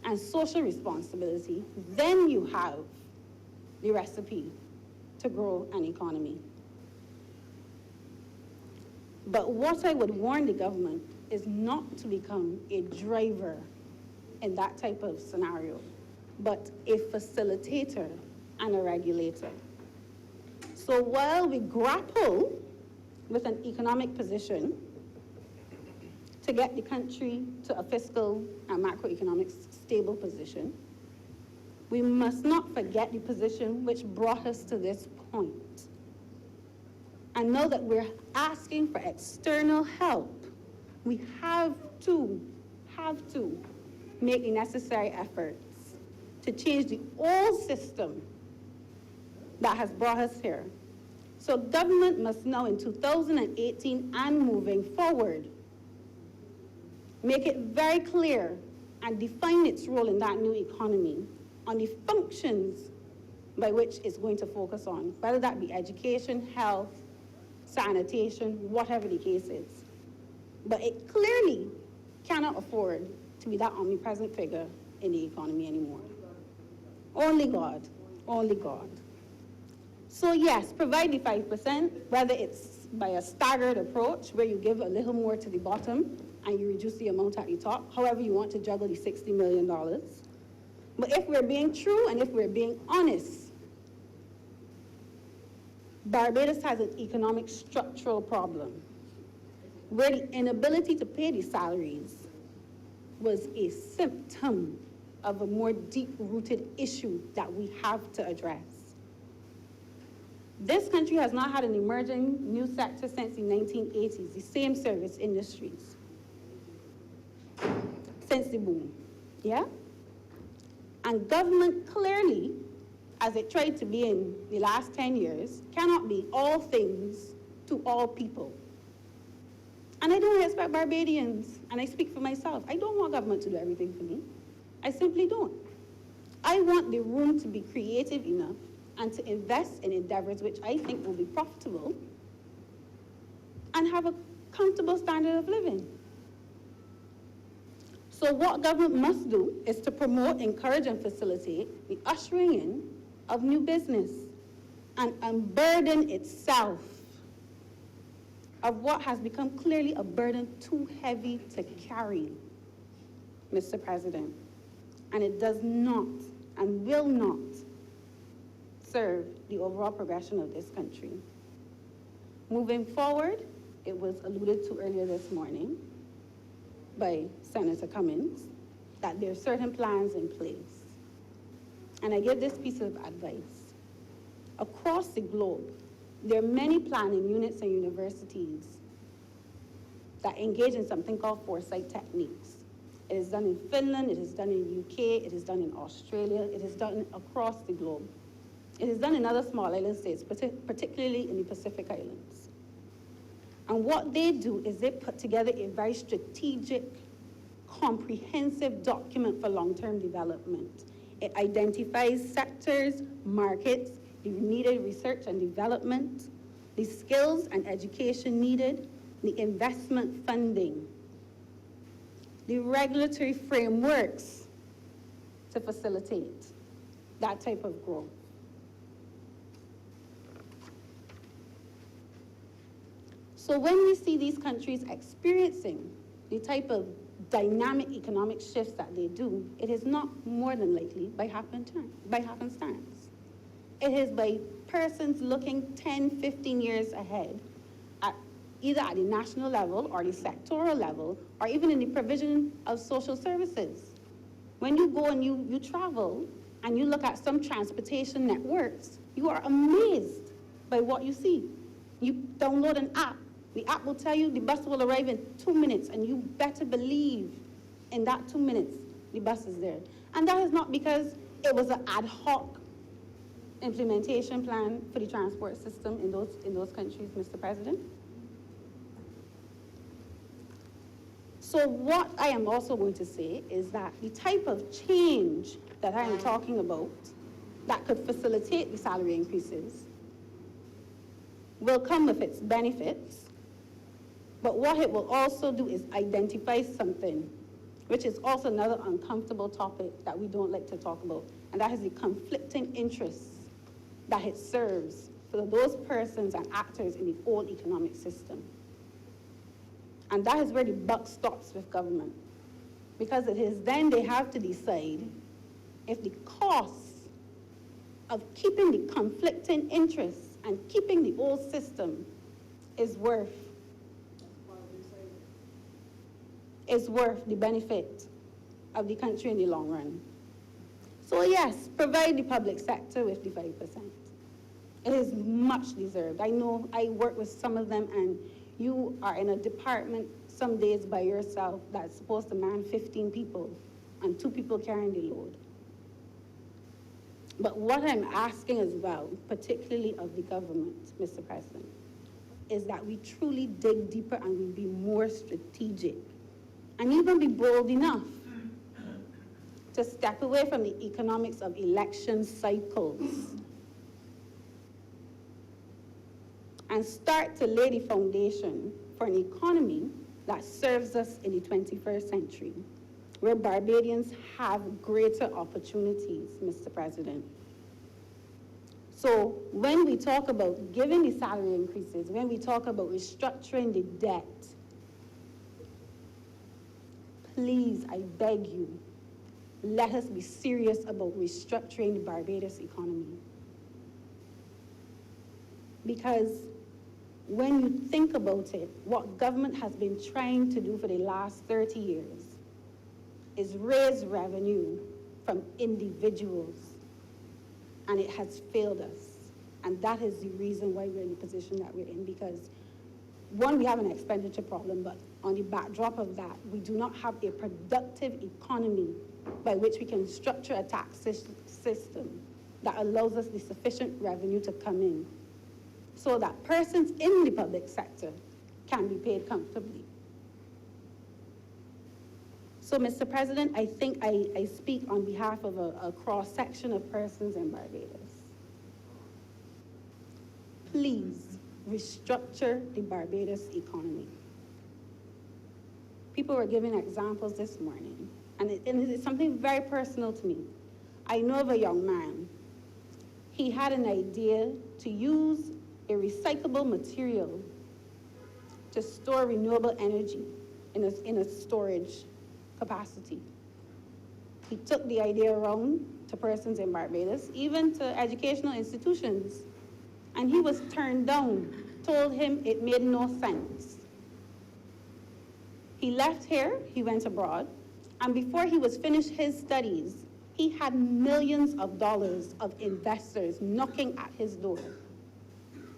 and social responsibility, then you have the recipe to grow an economy. But what I would warn the government is not to become a driver in that type of scenario, but a facilitator and a regulator. So while we grapple with an economic position, to get the country to a fiscal and macroeconomic stable position, we must not forget the position which brought us to this point. And know that we're asking for external help. We have to make the necessary efforts to change the old system that has brought us here. So government must now in 2018 and moving forward, make it very clear and define its role in that new economy on the functions by which it's going to focus on, whether that be education, health, sanitation, whatever the case is. But it clearly cannot afford to be that omnipresent figure in the economy anymore. Only God, only God. So yes, provide the 5%, whether it's by a staggered approach where you give a little more to the bottom and you reduce the amount at the top, however you want to juggle the $60 million. But if we're being true and if we're being honest, Barbados has an economic structural problem where the inability to pay the salaries was a symptom of a more deep-rooted issue that we have to address. This country has not had an emerging new sector since the 1980s, the same service industries, since the boom, yeah? And government clearly, as it tried to be in the last 10 years, cannot be all things to all people. And I don't expect Barbadians, and I speak for myself, I don't want government to do everything for me. I simply don't. I want the room to be creative enough and to invest in endeavors which I think will be profitable and have a comfortable standard of living. So what government must do is to promote, encourage, and facilitate the ushering in of new business and unburden itself of what has become clearly a burden too heavy to carry, Mr. President. And it does not and will not serve the overall progression of this country. Moving forward, it was alluded to earlier this morning by Senator Cummings that there are certain plans in place. And I give this piece of advice. Across the globe, there are many planning units and universities that engage in something called foresight techniques. It is done in Finland, it is done in the UK, it is done in Australia, it is done across the globe. It is done in other small island states, particularly in the Pacific Islands. And what they do is they put together a very strategic, comprehensive document for long-term development. It identifies sectors, markets, the needed research and development, the skills and education needed, the investment funding, the regulatory frameworks to facilitate that type of growth. So when we see these countries experiencing the type of dynamic economic shifts that they do, it is not more than likely by happenstance. It is by persons looking 10, 15 years ahead, either at the national level or the sectoral level, or even in the provision of social services. When you go and you travel and you look at some transportation networks, you are amazed by what you see. You download an app. The app will tell you the bus will arrive in 2 minutes, and you better believe in that 2 minutes, the bus is there. And that is not because it was an ad hoc implementation plan for the transport system in those countries, Mr. President. So what I am also going to say is that the type of change that I am talking about that could facilitate the salary increases will come with its benefits, but what it will also do is identify something, which is also another uncomfortable topic that we don't like to talk about, and that is the conflicting interests that it serves for those persons and actors in the old economic system. And that is where the buck stops with government, because it is then they have to decide if the cost of keeping the conflicting interests and keeping the old system is worth is worth the benefit of the country in the long run. So yes, provide the public sector with the 5%. It is much deserved. I know I work with some of them, and you are in a department some days by yourself that's supposed to man 15 people and 2 people carrying the load. But what I'm asking as well, particularly of the government, Mr. President, is that we truly dig deeper and we be more strategic and even be bold enough to step away from the economics of election cycles and start to lay the foundation for an economy that serves us in the 21st century, where Barbadians have greater opportunities, Mr. President. So when we talk about giving the salary increases, when we talk about restructuring the debt, please, I beg you, let us be serious about restructuring the Barbados economy. Because when you think about it, what government has been trying to do for the last 30 years is raise revenue from individuals, and it has failed us. And that is the reason why we're in the position that we're in, because one, we have an expenditure problem, but on the backdrop of that, we do not have a productive economy by which we can structure a tax system that allows us the sufficient revenue to come in so that persons in the public sector can be paid comfortably. So, Mr. President, I think I speak on behalf of a cross-section of persons in Barbados. Please restructure the Barbados economy. People were giving examples this morning, and it's something very personal to me. I know of a young man. He had an idea to use a recyclable material to store renewable energy in a storage capacity. He took the idea around to persons in Barbados, even to educational institutions, and he was turned down, told him it made no sense. He left here, he went abroad, and before he was finished his studies, he had millions of dollars of investors knocking at his door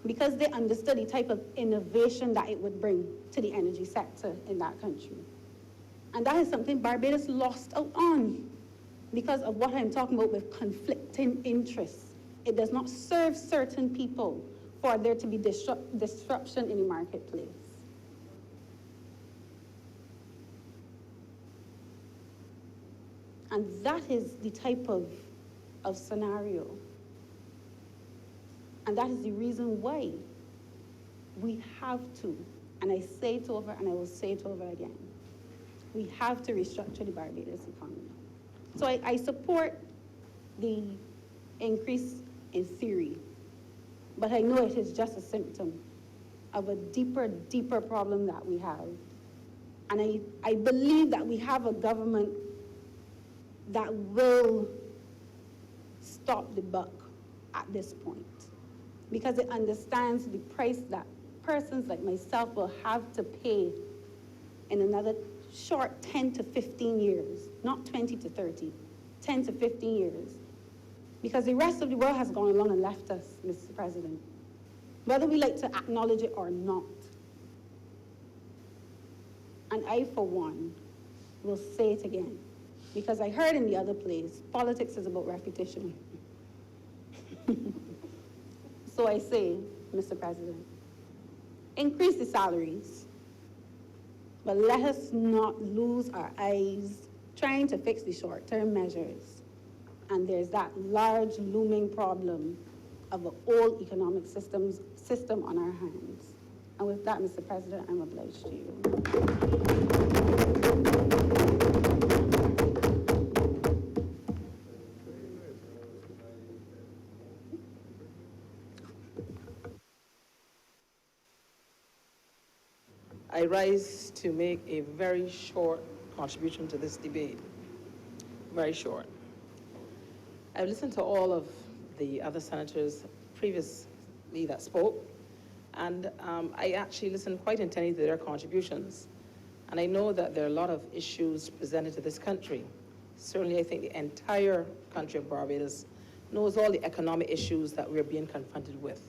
because they understood the type of innovation that it would bring to the energy sector in that country. And that is something Barbados lost out on because of what I'm talking about with conflicting interests. It does not serve certain people for there to be disruption in the marketplace. And that is the type of scenario. And that is the reason why we have to, and I say it over and I will say it over again, we have to restructure the Barbados economy. So I support the increase in theory, but I know it is just a symptom of a deeper, deeper problem that we have. And I believe that we have a government that will stop the buck at this point, because it understands the price that persons like myself will have to pay in another short 10 to 15 years, not 20 to 30, 10 to 15 years, because the rest of the world has gone along and left us, Mr. President, whether we like to acknowledge it or not. And I, for one, will say it again, because I heard in the other place, politics is about repetition. So I say, Mr. President, increase the salaries, but let us not lose our eyes trying to fix the short-term measures. And there's that large looming problem of an old economic system on our hands. And with that, Mr. President, I'm obliged to you. I rise to make a very short contribution to this debate. Very short. I've listened to all of the other senators previously that spoke, and I actually listened quite intently to their contributions. And I know that there are a lot of issues presented to this country. Certainly, I think the entire country of Barbados knows all the economic issues that we're being confronted with.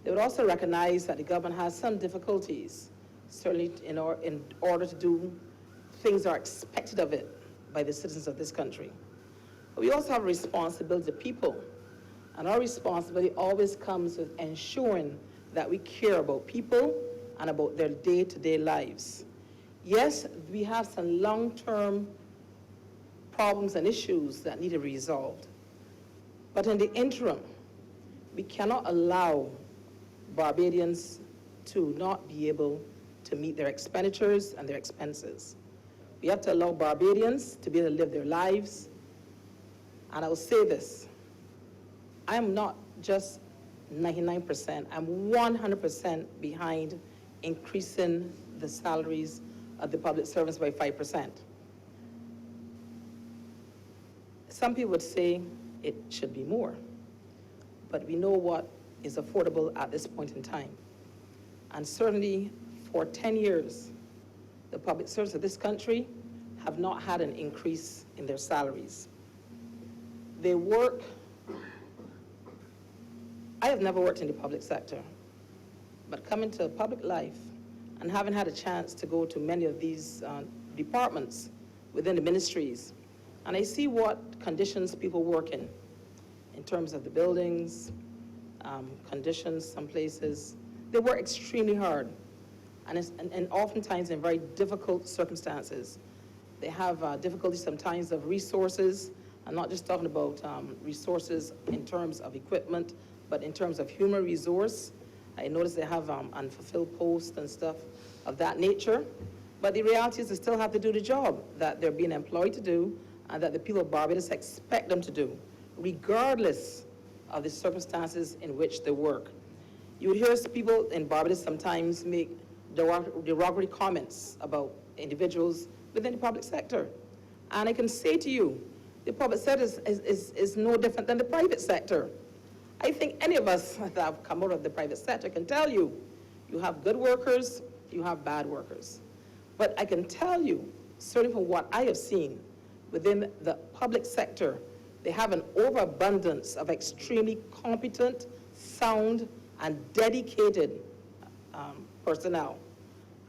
They would also recognize that the government has some difficulties, certainly in order to do things that are expected of it by the citizens of this country. But we also have a responsibility to people, and our responsibility always comes with ensuring that we care about people and about their day-to-day lives. Yes, we have some long-term problems and issues that need to be resolved. But in the interim, we cannot allow Barbadians to not be able to meet their expenditures and their expenses. We have to allow Barbadians to be able to live their lives. And I will say this, I am not just 99%, I'm 100% behind increasing the salaries of the public servants by 5%. Some people would say it should be more, but we know what is affordable at this point in time. And certainly for 10 years, the public servants of this country have not had an increase in their salaries. They work, I have never worked in the public sector, but coming to public life and having had a chance to go to many of these departments within the ministries, and I see what conditions people work in terms of the buildings, conditions, some places. They work extremely hard, and oftentimes in very difficult circumstances. They have difficulties sometimes of resources. I'm not just talking about resources in terms of equipment, but in terms of human resource. I notice they have unfulfilled posts and stuff of that nature. But the reality is they still have to do the job that they're being employed to do and that the people of Barbados expect them to do, regardless of the circumstances in which they work. You would hear people in Barbados sometimes make derogatory comments about individuals within the public sector. And I can say to you, the public sector is no different than the private sector. I think any of us that have come out of the private sector can tell you, you have good workers, you have bad workers. But I can tell you, certainly from what I have seen, within the public sector, they have an overabundance of extremely competent, sound, and dedicated personnel.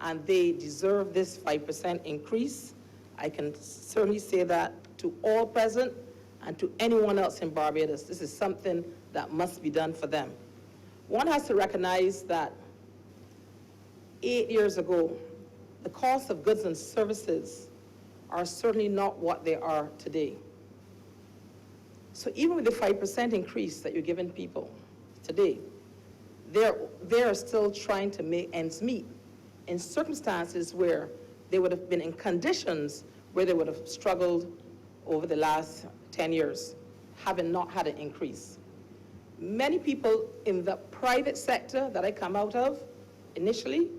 And they deserve this 5% increase. I can certainly say that to all present and to anyone else in Barbados. This is something that must be done for them. One has to recognize that 8 years ago, the cost of goods and services are certainly not what they are today. So even with the 5% increase that you're giving people today, they're still trying to make ends meet in circumstances where they would have been in conditions where they would have struggled over the last 10 years, having not had an increase. Many people in the private sector that I come out of initially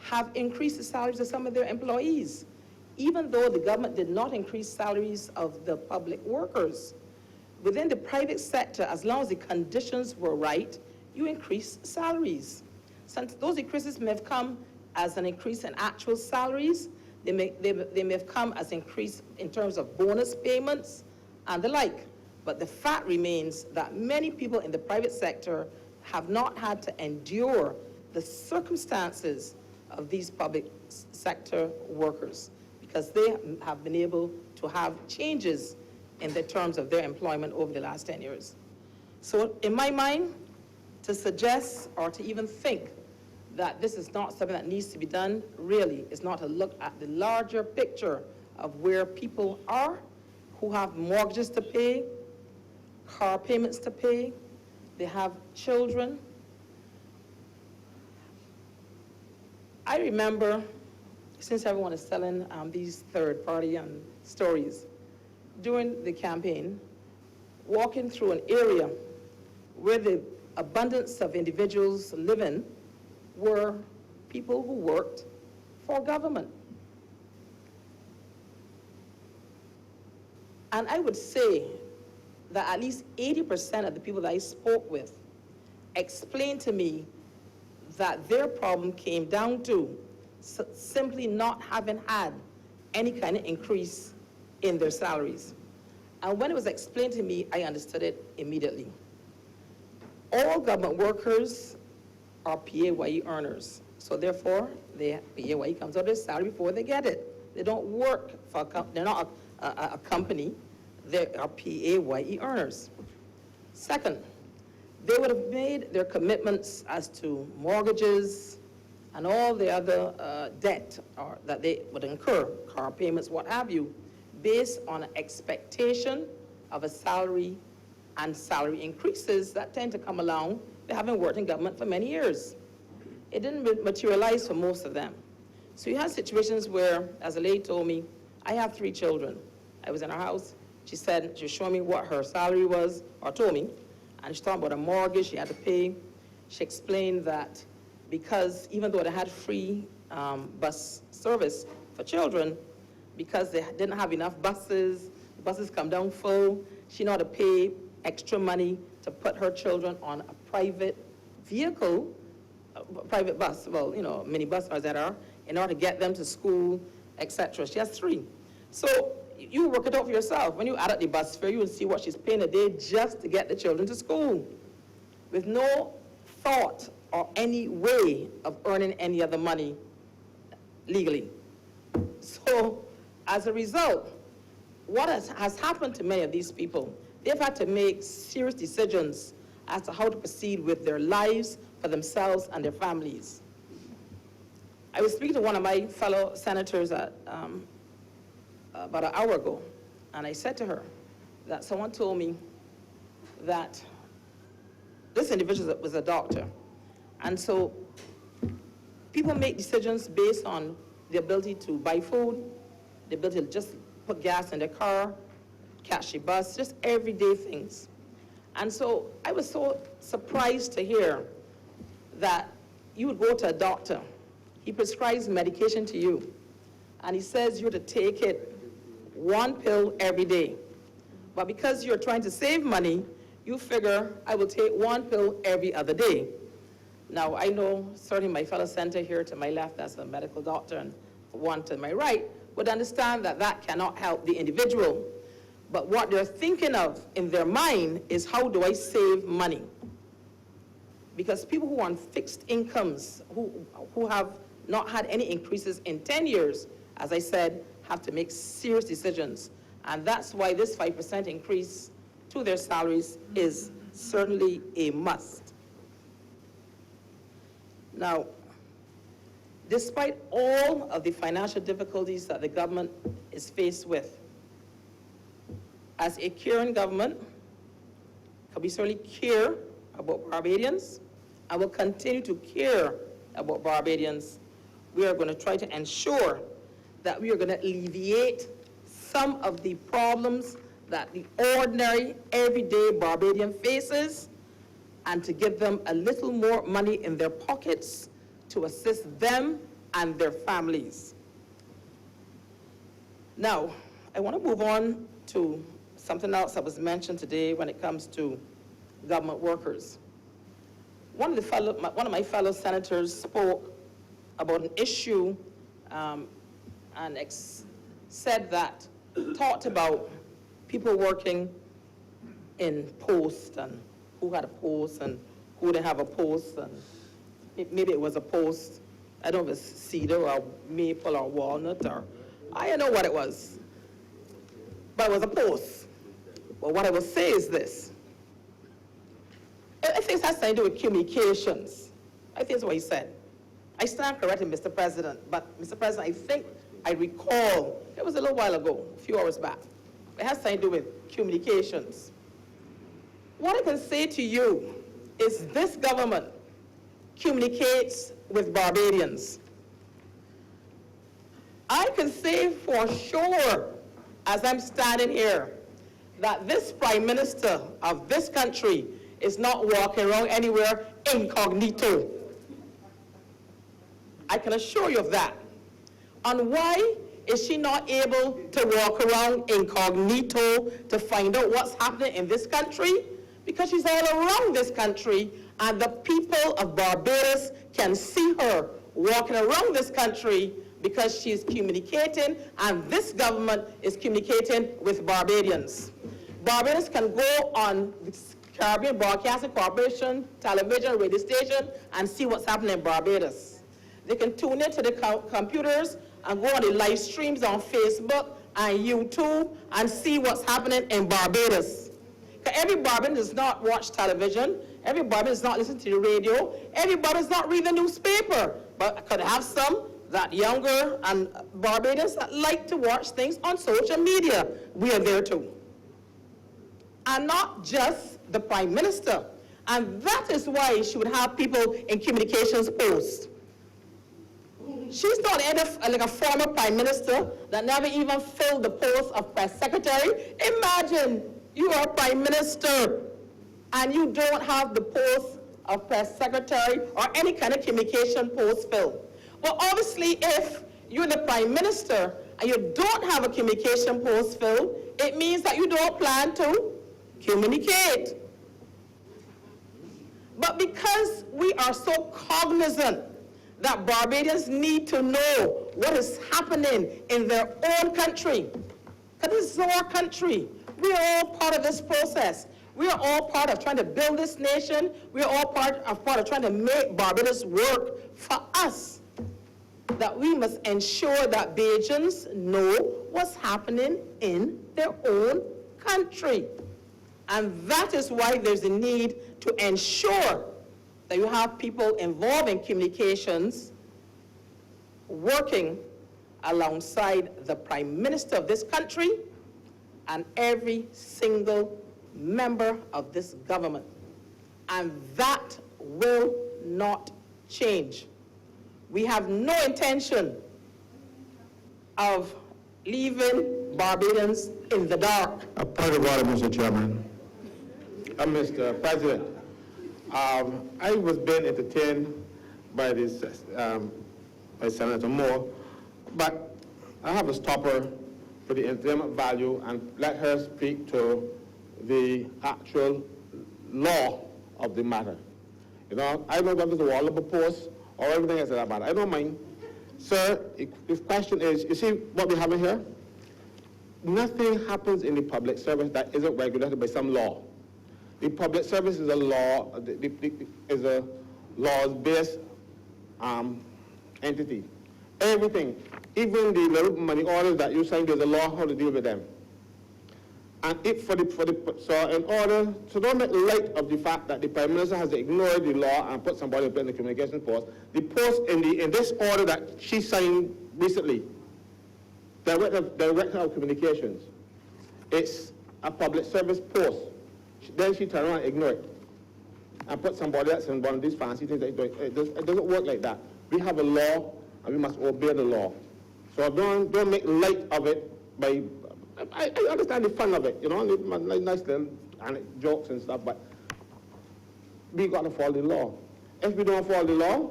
have increased the salaries of some of their employees, even though the government did not increase salaries of the public workers. Within the private sector, as long as the conditions were right, you increase salaries. Since those increases may have come as an increase in actual salaries, they may have come as increase in terms of bonus payments and the like. But the fact remains that many people in the private sector have not had to endure the circumstances of these public sector workers because they have been able to have changes in the terms of their employment over the last 10 years. So in my mind, to suggest or to even think that this is not something that needs to be done really is not to look at the larger picture of where people are who have mortgages to pay, car payments to pay, they have children. I remember, since everyone is selling these third-party stories, during the campaign, walking through an area where the abundance of individuals living were people who worked for government. And I would say that at least 80% of the people that I spoke with explained to me that their problem came down to simply not having had any kind of increase in their salaries. And when it was explained to me, I understood it immediately. All government workers are PAYE earners. So therefore, their PAYE comes out of their salary before they get it. They don't work for they're not a company, they are PAYE earners. Second, they would have made their commitments as to mortgages and all the other debt that they would incur, car payments, what have you, based on an expectation of a salary and salary increases that tend to come along. They haven't worked in government for many years. It didn't materialize for most of them. So you have situations where, as a lady told me, I have 3 children. I was in her house. She said, she was showing me what her salary was, or told me, and she talked about a mortgage she had to pay. She explained that because even though they had free bus service for children, because they didn't have enough buses, the buses come down full, she had to pay extra money to put her children on a private vehicle, private bus, well, you know, mini bus as that are, in order to get them to school, etc. She has 3. So you work it out for yourself. When you add up the bus fare, you will see what she's paying a day just to get the children to school, with no thought or any way of earning any other money legally. So as a result, what has happened to many of these people, they've had to make serious decisions as to how to proceed with their lives for themselves and their families. I was speaking to one of my fellow senators about an hour ago, and I said to her that someone told me that this individual was a doctor, and so people make decisions based on the ability to buy food, the ability to just put gas in their car, catch the bus, just everyday things. And so I was so surprised to hear that you would go to a doctor, he prescribes medication to you, and he says you're to take it 1 pill every day. But because you're trying to save money, you figure, I will take 1 pill every other day. Now, I know certainly my fellow senator here to my left, that's a medical doctor, and one to my right, would understand that that cannot help the individual. But what they're thinking of in their mind is, how do I save money? Because people who are on fixed incomes, who have not had any increases in 10 years, as I said, have to make serious decisions. And that's why this 5% increase to their salaries is certainly a must. Now, despite all of the financial difficulties that the government is faced with, as a caring government, we certainly care about Barbadians, and will continue to care about Barbadians. We are going to try to ensure that we are going to alleviate some of the problems that the ordinary, everyday Barbadian faces, and to give them a little more money in their pockets to assist them and their families. Now, I want to move on to something else that was mentioned today when it comes to government workers. One of my fellow senators spoke about an issue and said that, talked about people working in post and who had a post and who didn't have a post, and maybe it was a post, I don't know if it's cedar or maple or walnut, or I don't know what it was, but it was a post. Well, what I will say is this. I think it has something to do with communications. I think that's what he said. I stand corrected, Mr. President, but Mr. President, I think I recall, it was a little while ago, a few hours back. It has something to do with communications. What I can say to you is this government communicates with Barbadians. I can say for sure, as I'm standing here, that this Prime Minister of this country is not walking around anywhere incognito. I can assure you of that. And why is she not able to walk around incognito to find out what's happening in this country? Because she's all around this country, and the people of Barbados can see her walking around this country because she's communicating, and this government is communicating with Barbadians. Barbadians can go on the Caribbean Broadcasting Corporation, television, radio station, and see what's happening in Barbados. They can tune into the computers and go on the live streams on Facebook and YouTube and see what's happening in Barbados. Every Barbadian does not watch television, every Barbadian does not listen to the radio, everybody does not read the newspaper, but I could have some that younger and Barbadians that like to watch things on social media. We are there too. And not just the Prime Minister. And that is why she would have people in communications posts. She's not like a former Prime Minister that never even filled the post of press secretary. Imagine you are Prime Minister and you don't have the post of press secretary or any kind of communication post filled. Well, obviously, if you're the Prime Minister and you don't have a communication post filled, it means that you don't plan to communicate. But because we are so cognizant that Barbadians need to know what is happening in their own country, because this is our country, we are all part of this process. We are all part of trying to build this nation. We are all part of trying to make Barbados work for us. That we must ensure that Bajans know what's happening in their own country. And that is why there's a need to ensure that you have people involved in communications working alongside the Prime Minister of this country and every single member of this government. And that will not change. We have no intention of leaving Barbadians in the dark. A point of order, Mr. Chairman. Mr. President, I was being entertained by this by Senator Moore, but I have a stopper for the entertainment value and let her speak to the actual law of the matter. You know, I don't know whether it's a Honourable post or everything else about it. I don't mind. Sir, the question is, you see what we have in here? Nothing happens in the public service that isn't regulated by some law. The public service is a law, is a laws-based entity. Everything, even the little money orders that you sign, there's a law how to deal with them. And so don't make light of the fact that the Prime Minister has ignored the law and put somebody in the communication post. The post in this order that she signed recently, Director of Communications, it's a public service post. Then she turned around and ignored it and put somebody else in one of these fancy things. It doesn't work like that. We have a law and we must obey the law. So don't make light of it by. I understand the fun of it, you know, nice little jokes and stuff, but we got to follow the law. If we don't follow the law,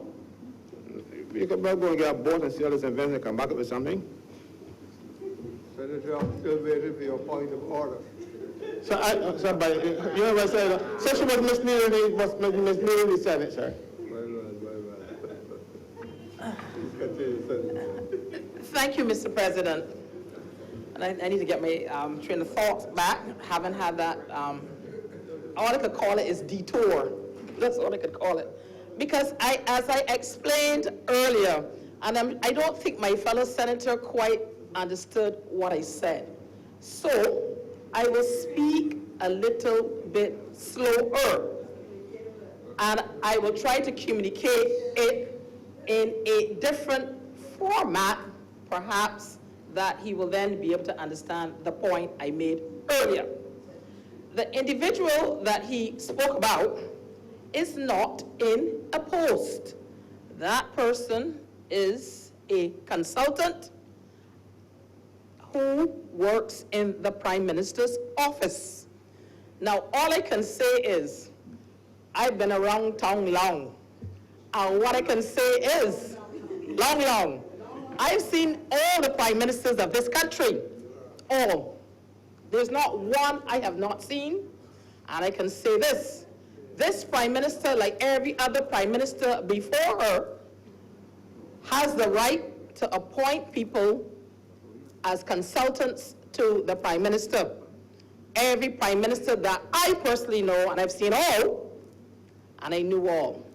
we could go and get a boat and see all this invention and come back up with something. Senator, I'm still waiting for your point of order. So, you know what I said? So she was misleading the Senate, sir. Thank you, Mr. President. And I need to get my train of thoughts back. Haven't had that. All I could call it is detour. That's all I could call it. Because as I explained earlier, and I don't think my fellow senator quite understood what I said. So I will speak a little bit slower. And I will try to communicate it in a different format, perhaps, that he will then be able to understand the point I made earlier. The individual that he spoke about is not in a post. That person is a consultant who works in the Prime Minister's office. Now, all I can say is, I've been around town long, and what I can say is, long. I've seen all the Prime Ministers of this country, all. There's not one I have not seen, and I can say this Prime Minister, like every other Prime Minister before her, has the right to appoint people as consultants to the Prime Minister. Every Prime Minister that I personally know, and I've seen all, and I knew all,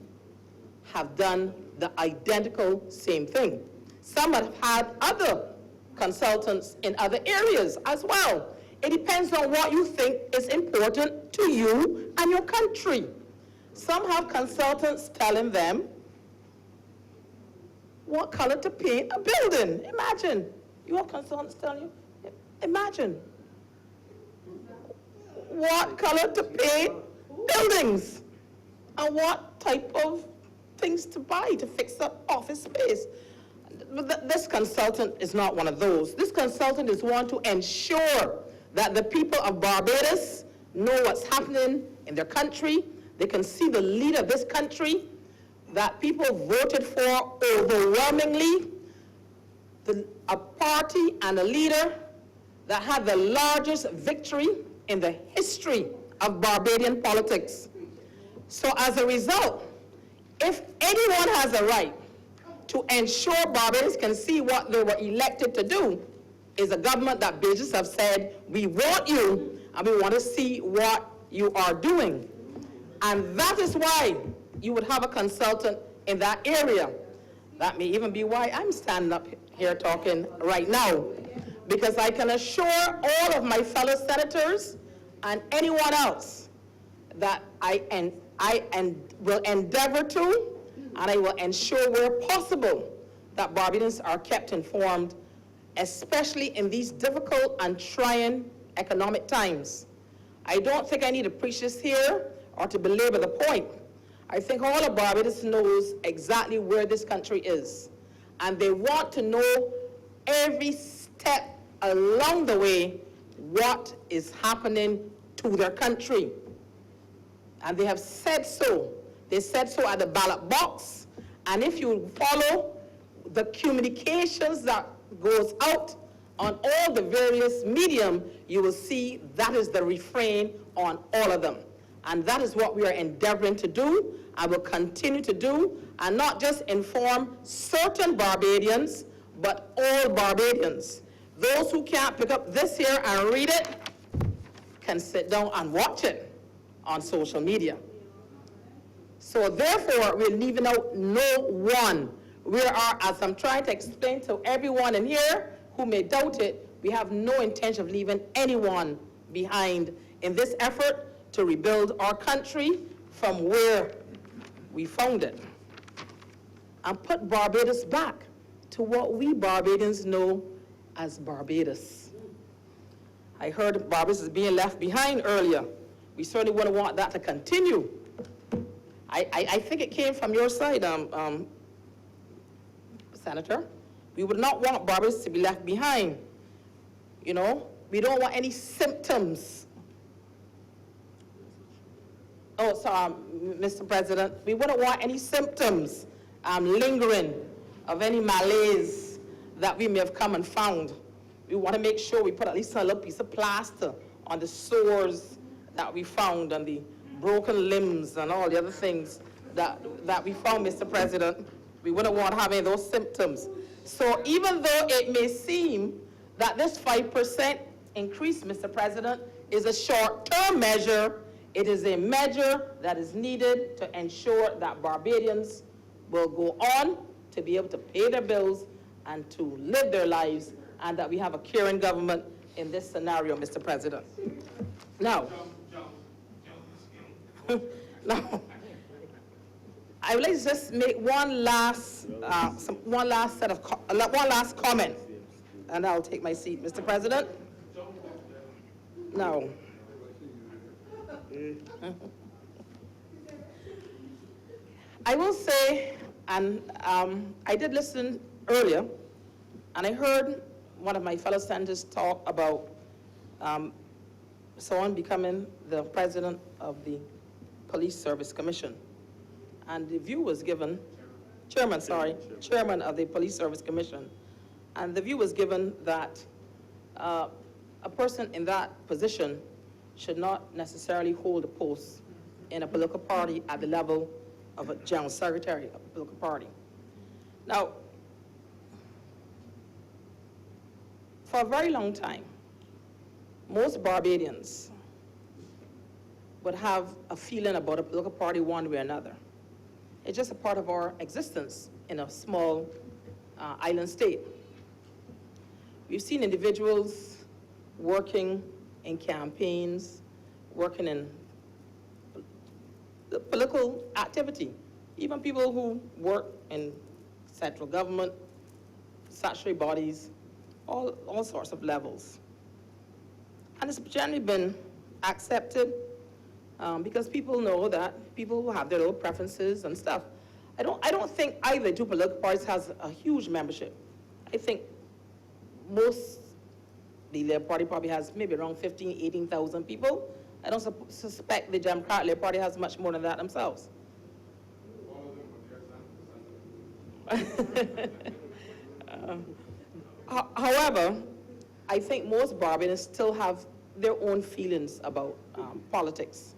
have done the identical same thing. Some have had other consultants in other areas as well. It depends on what you think is important to you and your country. Some have consultants telling them what color to paint a building. Imagine. You have consultants telling you, imagine what color to paint buildings and what type of things to buy to fix up office space. This consultant is not one of those. This consultant is one to ensure that the people of Barbados know what's happening in their country. They can see the leader of this country that people voted for overwhelmingly, a party and a leader that had the largest victory in the history of Barbadian politics. So as a result, if anyone has a right to ensure Barbadians can see what they were elected to do, is a government that Bajis have said, we want you and we want to see what you are doing. And that is why you would have a consultant in that area. That may even be why I'm standing up here talking right now, because I can assure all of my fellow senators and anyone else that I will endeavor to, and I will ensure where possible that Barbadians are kept informed, especially in these difficult and trying economic times. I don't think I need to preach this here or to belabor the point. I think all of Barbados knows exactly where this country is, and they want to know every step along the way what is happening to their country. And they have said so. They said so at the ballot box, and if you follow the communications that goes out on all the various medium, you will see that is the refrain on all of them. And that is what we are endeavoring to do, and will continue to do, and not just inform certain Barbadians, but all Barbadians. Those who can't pick up this here and read it can sit down and watch it on social media. So therefore, we're leaving out no one. We are, as I'm trying to explain to everyone in here who may doubt it, we have no intention of leaving anyone behind in this effort to rebuild our country from where we found it, and put Barbados back to what we Barbadians know as Barbados. I heard Barbados is being left behind earlier. We certainly wouldn't want that to continue. I think it came from your side, Senator. We would not want Barbados to be left behind. You know, we don't want any symptoms. Oh, sorry, Mr. President. We wouldn't want any symptoms lingering of any malaise that we may have come and found. We want to make sure we put at least a little piece of plaster on the sores that we found, and the broken limbs and all the other things that we found, Mr. President. We wouldn't want having those symptoms. So even though it may seem that this 5% increase, Mr. President, is a short-term measure, it is a measure that is needed to ensure that Barbadians will go on to be able to pay their bills and to live their lives, and that we have a caring government in this scenario, Mr. President. Now, I would like to just make one last comment, and I'll take my seat, Mr. President. No. I will say, and I did listen earlier, and I heard one of my fellow senators talk about someone becoming the president of the Police Service Commission. And the view was given, chairman of the Police Service Commission. And the view was given that a person in that position should not necessarily hold a post in a political party at the level of a general secretary of a political party. Now, For a very long time, most Barbadians would have a feeling about a political party one way or another. It's just a part of our existence in a small island state. We've seen individuals working in campaigns, working in political activity, even people who work in central government, statutory bodies, all sorts of levels. And it's generally been accepted because people know that people have their little preferences and stuff. I don't think either two political parties has a huge membership. I think most, the Labour Party probably has maybe around 15, 18,000 people. I don't suspect the Democratic Labour Party has much more than that themselves. However, I think most Barbadians still have their own feelings about politics.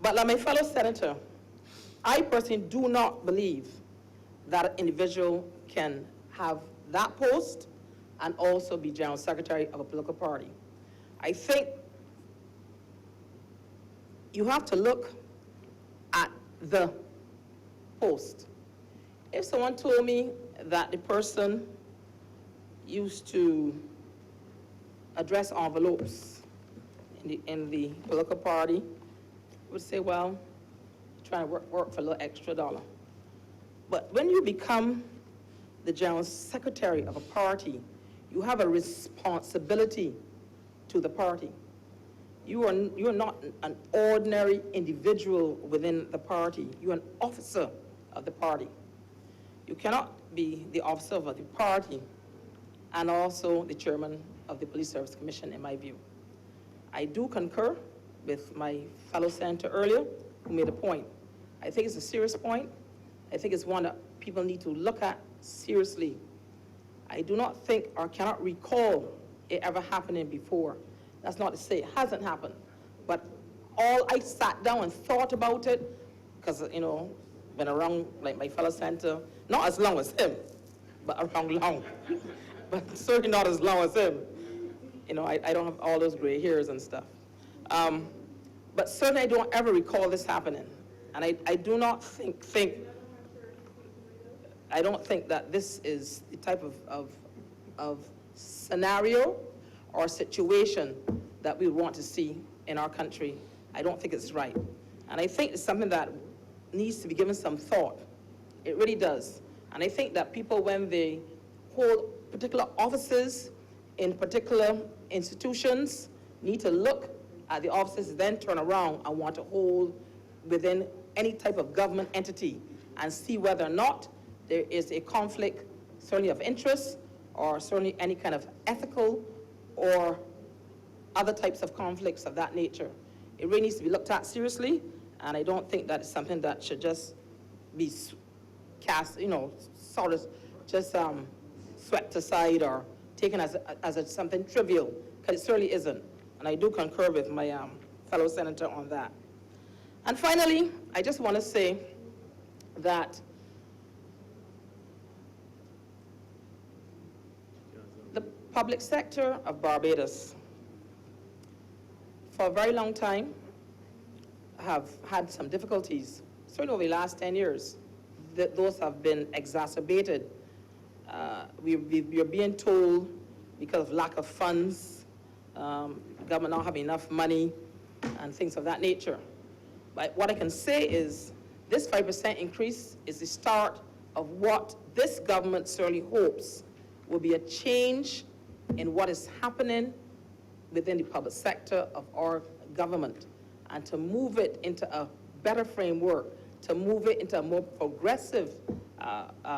But like my fellow senator, I personally do not believe that an individual can have that post and also be general secretary of a political party. I think you have to look at the post. If someone told me that the person used to address envelopes in the political party, I would say, well, trying to work for a little extra dollar. But when you become the general secretary of a party, you have a responsibility to the party. You are not an ordinary individual within the party. You're an officer of the party. You cannot be the officer of the party and also the chairman of the Police Service Commission, in my view. I do concur with my fellow senator earlier, who made a point. I think it's a serious point. I think it's one that people need to look at seriously. I do not think or cannot recall it ever happening before. That's not to say it hasn't happened, but all I sat down and thought about it, because, you know, been around like my fellow senator, not as long as him, but around long, but certainly not as long as him. You know, I don't have all those gray hairs and stuff. But certainly I don't ever recall this happening. And I do not think that this is the type of scenario or situation that we want to see in our country. I don't think it's right. And I think it's something that needs to be given some thought. It really does. And I think that people, when they hold particular offices in particular institutions, need to look at the offices, then turn around and want to hold within any type of government entity and see whether or not there is a conflict, certainly of interest, or certainly any kind of ethical or other types of conflicts of that nature. It really needs to be looked at seriously, and I don't think that it's something that should just be cast, you know, sort of just swept aside or taken as something trivial, because it certainly isn't. And I do concur with my fellow senator on that. And finally, I just want to say that the public sector of Barbados, for a very long time, have had some difficulties, certainly over the last 10 years. Those have been exacerbated. We're being told, because of lack of funds, the government not having enough money and things of that nature. But what I can say is this 5% increase is the start of what this government certainly hopes will be a change in what is happening within the public sector of our government, and to move it into a better framework, to move it into a more progressive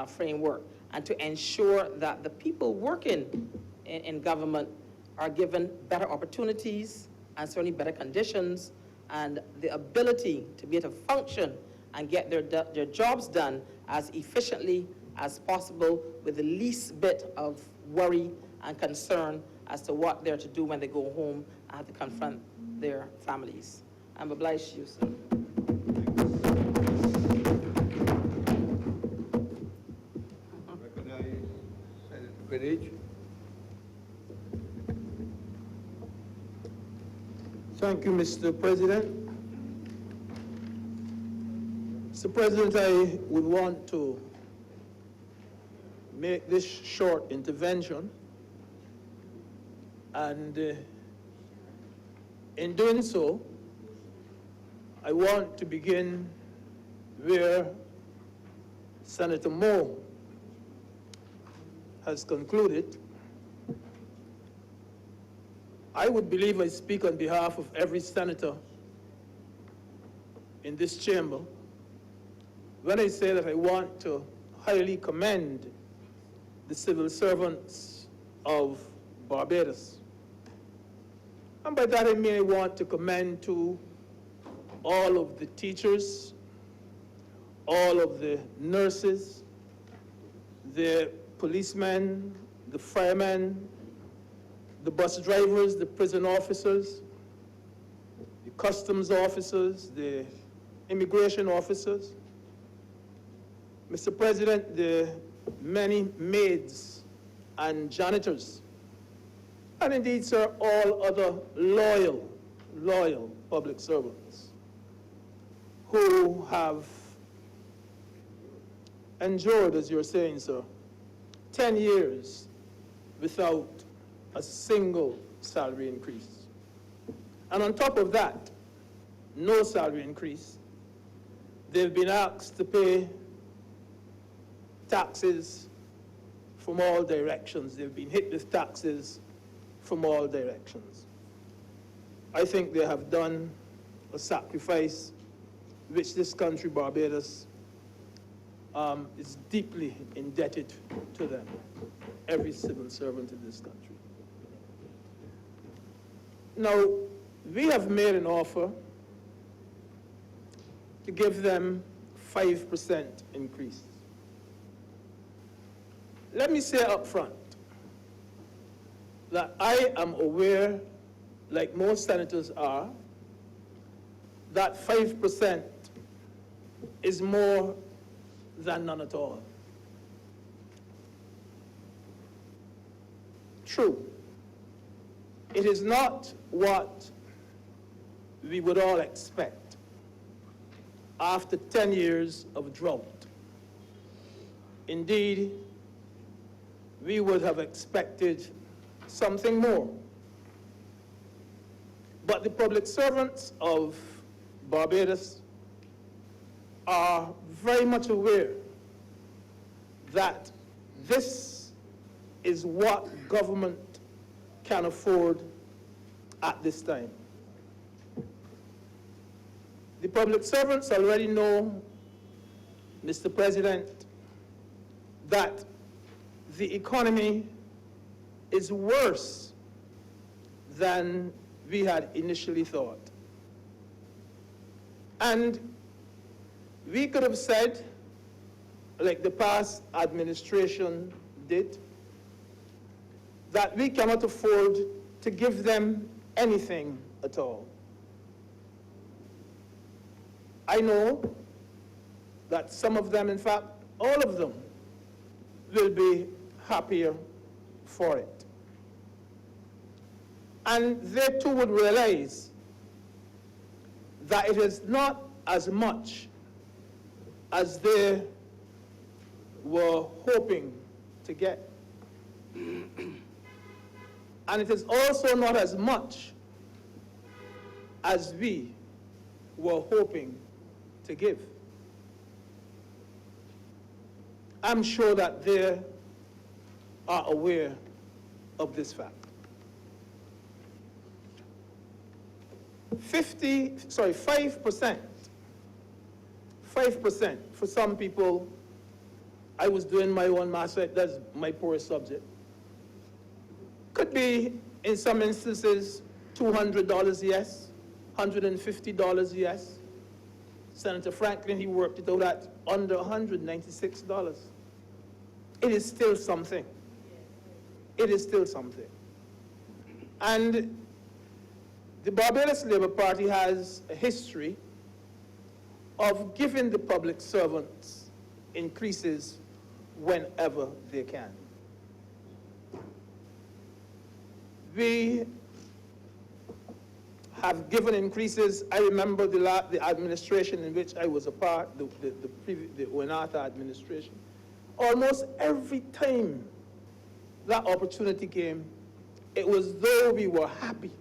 framework, and to ensure that the people working in government are given better opportunities and certainly better conditions and the ability to be able to function and get their jobs done as efficiently as possible with the least bit of worry and concern as to what they're to do when they go home and have to confront their families. I'm obliged to you, sir. Recognize Senator Greenwich. Thank you, Mr. President. Mr. President, I would want to make this short intervention, and in doing so, I want to begin where Senator Moore has concluded. I would believe I speak on behalf of every senator in this chamber when I say that I want to highly commend the civil servants of Barbados. And by that I mean I want to commend to all of the teachers, all of the nurses, the policemen, the firemen, the bus drivers, the prison officers, the customs officers, the immigration officers. Mr. President, the many maids and janitors, and indeed, sir, all other loyal public servants who have endured, as you're saying, sir, 10 years without a single salary increase. And on top of that, no salary increase. They've been asked to pay taxes from all directions. They've been hit with taxes from all directions. I think they have done a sacrifice which this country, Barbados, is deeply indebted to them, every civil servant in this country. Now, we have made an offer to give them 5% increase. Let me say up front that I am aware, like most senators are, that 5% is more than none at all. True. It is not what we would all expect after 10 years of drought. Indeed, we would have expected something more. But the public servants of Barbados are very much aware that this is what government can afford at this time. The public servants already know, Mr. President, that the economy is worse than we had initially thought. And we could have said, like the past administration did, that we cannot afford to give them anything at all. I know that some of them, in fact, all of them, will be happier for it. And they too would realize that it is not as much as they were hoping to get. And it is also not as much as we were hoping to give. I'm sure that they are aware of this fact. 5%. 5% for some people. I was doing my own math, that's my poorest subject. Could be, in some instances, $200 yes, $150 yes. Senator Franklin, he worked it out at under $196. It is still something. It is still something. And the Barbados Labour Party has a history of giving the public servants increases whenever they can. We have given increases. I remember the administration in which I was a part, the Oenata administration. Almost every time that opportunity came, it was though we were happy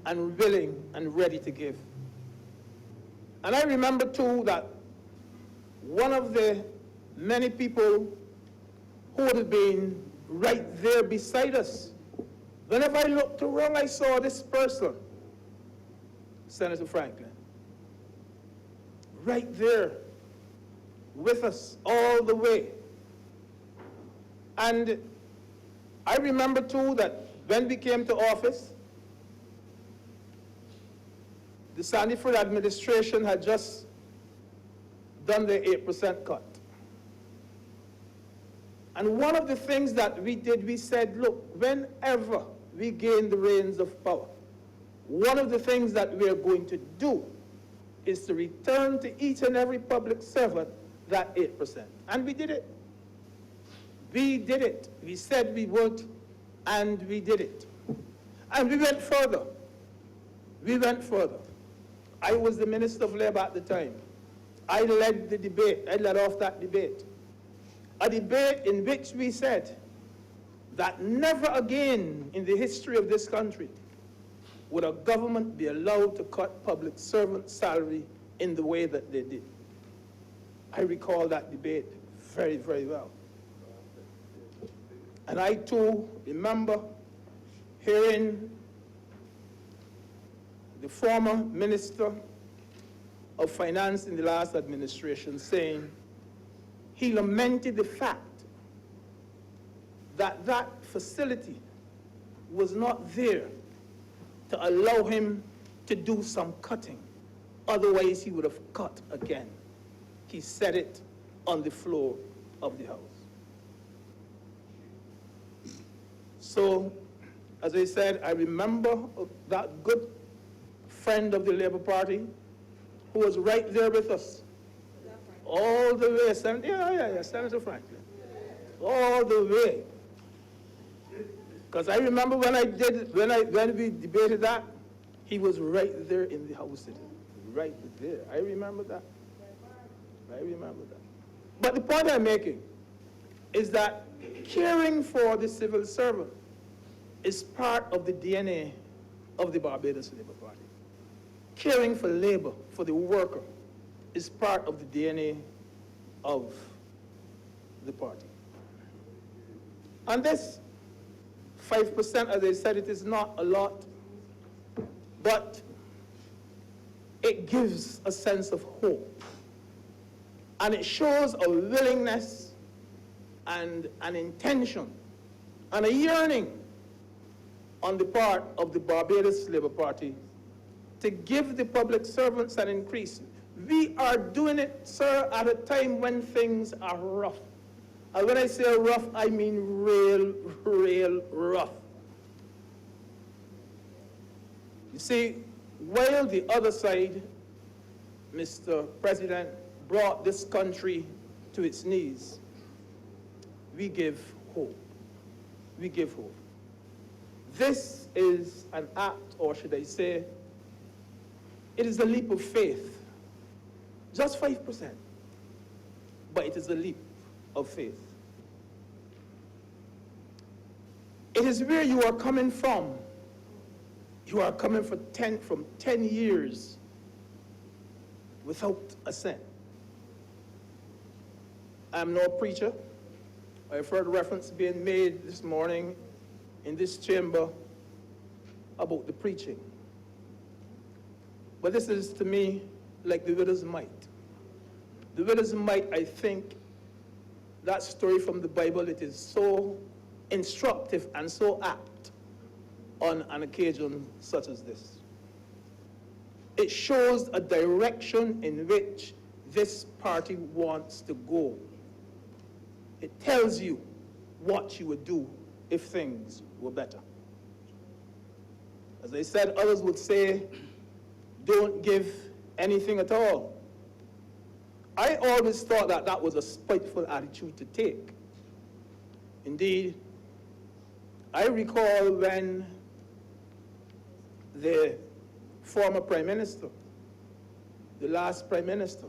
and willing and ready to give. And I remember too that one of the many people who would have been right there beside us, whenever I looked around, I saw this person, Senator Franklin, right there with us all the way. And I remember too that when we came to office, the Sandyford administration had just done the 8% cut. And one of the things that we did, we said, look, whenever we gain the reins of power, one of the things that we are going to do is to return to each and every public servant that 8%. And we did it. We did it. We said we would, and we did it. And we went further. We went further. I was the Minister of Labor at the time. I led the debate. I led off that debate. A debate in which we said that never again in the history of this country would a government be allowed to cut public servant salary in the way that they did. I recall that debate very, very well. And I too remember hearing the former Minister of Finance in the last administration saying he lamented the fact that that facility was not there to allow him to do some cutting. Otherwise, he would have cut again. He said it on the floor of the House. So, as I said, I remember that good friend of the Labour Party who was right there with us. All the way, Senator Franklin. All the way. Because I remember when we debated that, he was right there in the House sitting. Right there. I remember that. I remember that. But the point I'm making is that caring for the civil servant is part of the DNA of the Barbados Labour Party. Caring for labor, for the worker, is part of the DNA of the party. And this 5%, as I said, it is not a lot, but it gives a sense of hope. And it shows a willingness and an intention and a yearning on the part of the Barbados Labour Party to give the public servants an increase. We are doing it, sir, at a time when things are rough. And when I say rough, I mean real rough. You see, while the other side, Mr. President, brought this country to its knees, we give hope. We give hope. This is an act, or should I say, it is a leap of faith. Just 5%. But it is a leap of faith. It is where you are coming from. You are coming from 10 years without a cent. I'm no preacher. I've heard reference being made this morning in this chamber about the preaching. But this is, to me, like the widow's mite. The widow's mite, I think, that story from the Bible, it is so instructive and so apt on an occasion such as this. It shows a direction in which this party wants to go. It tells you what you would do if things were better. As I said, others would say, don't give anything at all. I always thought that that was a spiteful attitude to take. Indeed, I recall when the former Prime Minister, the last Prime Minister,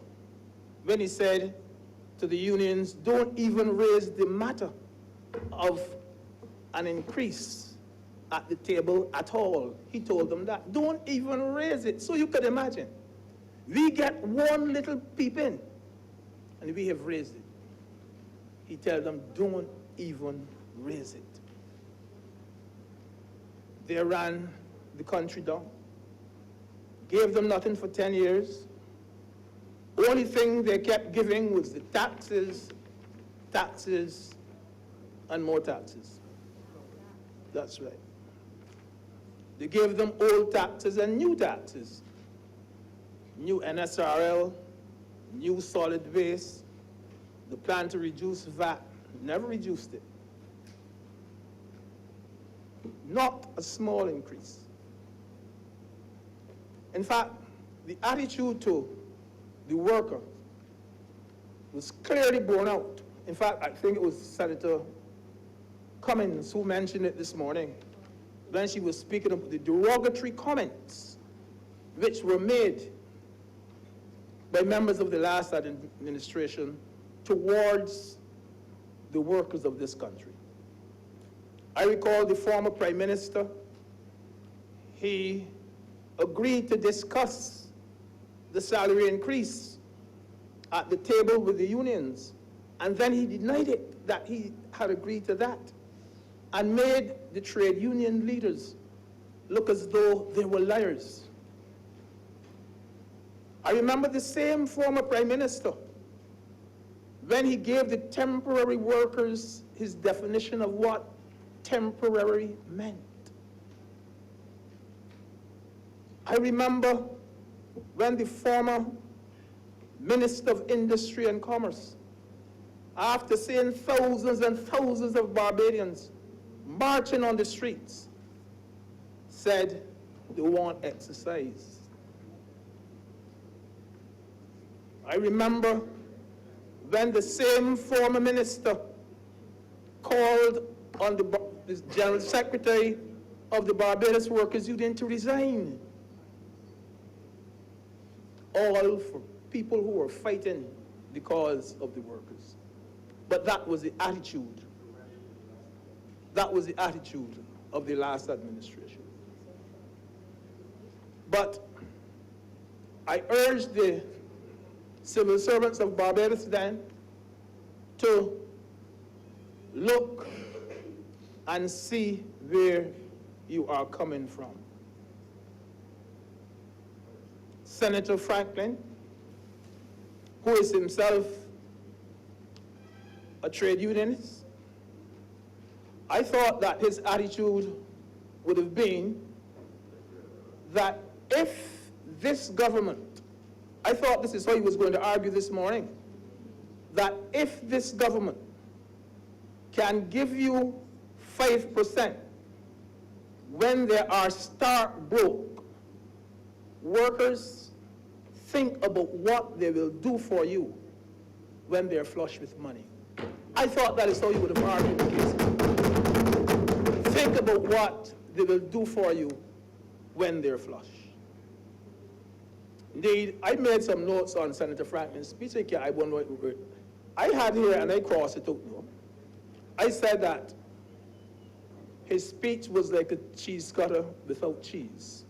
when he said to the unions, don't even raise the matter of an increase at the table at all. He told them that. Don't even raise it. So you can imagine. We get one little peep in, and we have raised it. He tells them, don't even raise it. They ran the country down, gave them nothing for 10 years. The only thing they kept giving was the taxes, taxes, and more taxes. That's right. They gave them old taxes and new taxes. New NSRL, new solid waste, the plan to reduce VAT, never reduced it. Not a small increase. In fact, the attitude to the worker was clearly borne out. In fact, I think it was Senator Cummins who mentioned it this morning when she was speaking of the derogatory comments which were made by members of the last administration towards the workers of this country. I recall the former Prime Minister, he agreed to discuss the salary increase at the table with the unions, and then he denied it, that he had agreed to that, and made the trade union leaders look as though they were liars. I remember the same former Prime Minister, when he gave the temporary workers his definition of what temporary meant. I remember when the former Minister of Industry and Commerce, after seeing thousands and thousands of Barbadians marching on the streets, said they want exercise. I remember when the same former minister called on the General Secretary of the Barbados Workers Union to resign, all for people who were fighting the cause of the workers. But that was the attitude. That was the attitude of the last administration. But I urge the civil servants of Barbados then to look and see where you are coming from. Senator Franklin, who is himself a trade unionist, I thought that his attitude would have been that if this government, I thought this is how he was going to argue this morning, that if this government can give you 5% when they are stark broke, workers think about what they will do for you when they're flush with money. I thought that is how you would have argued the case. Think about what they will do for you when they're flush. Indeed, I made some notes on Senator Franklin's speech. I had here, and I crossed it out now. I said that his speech was like a cheese cutter without cheese.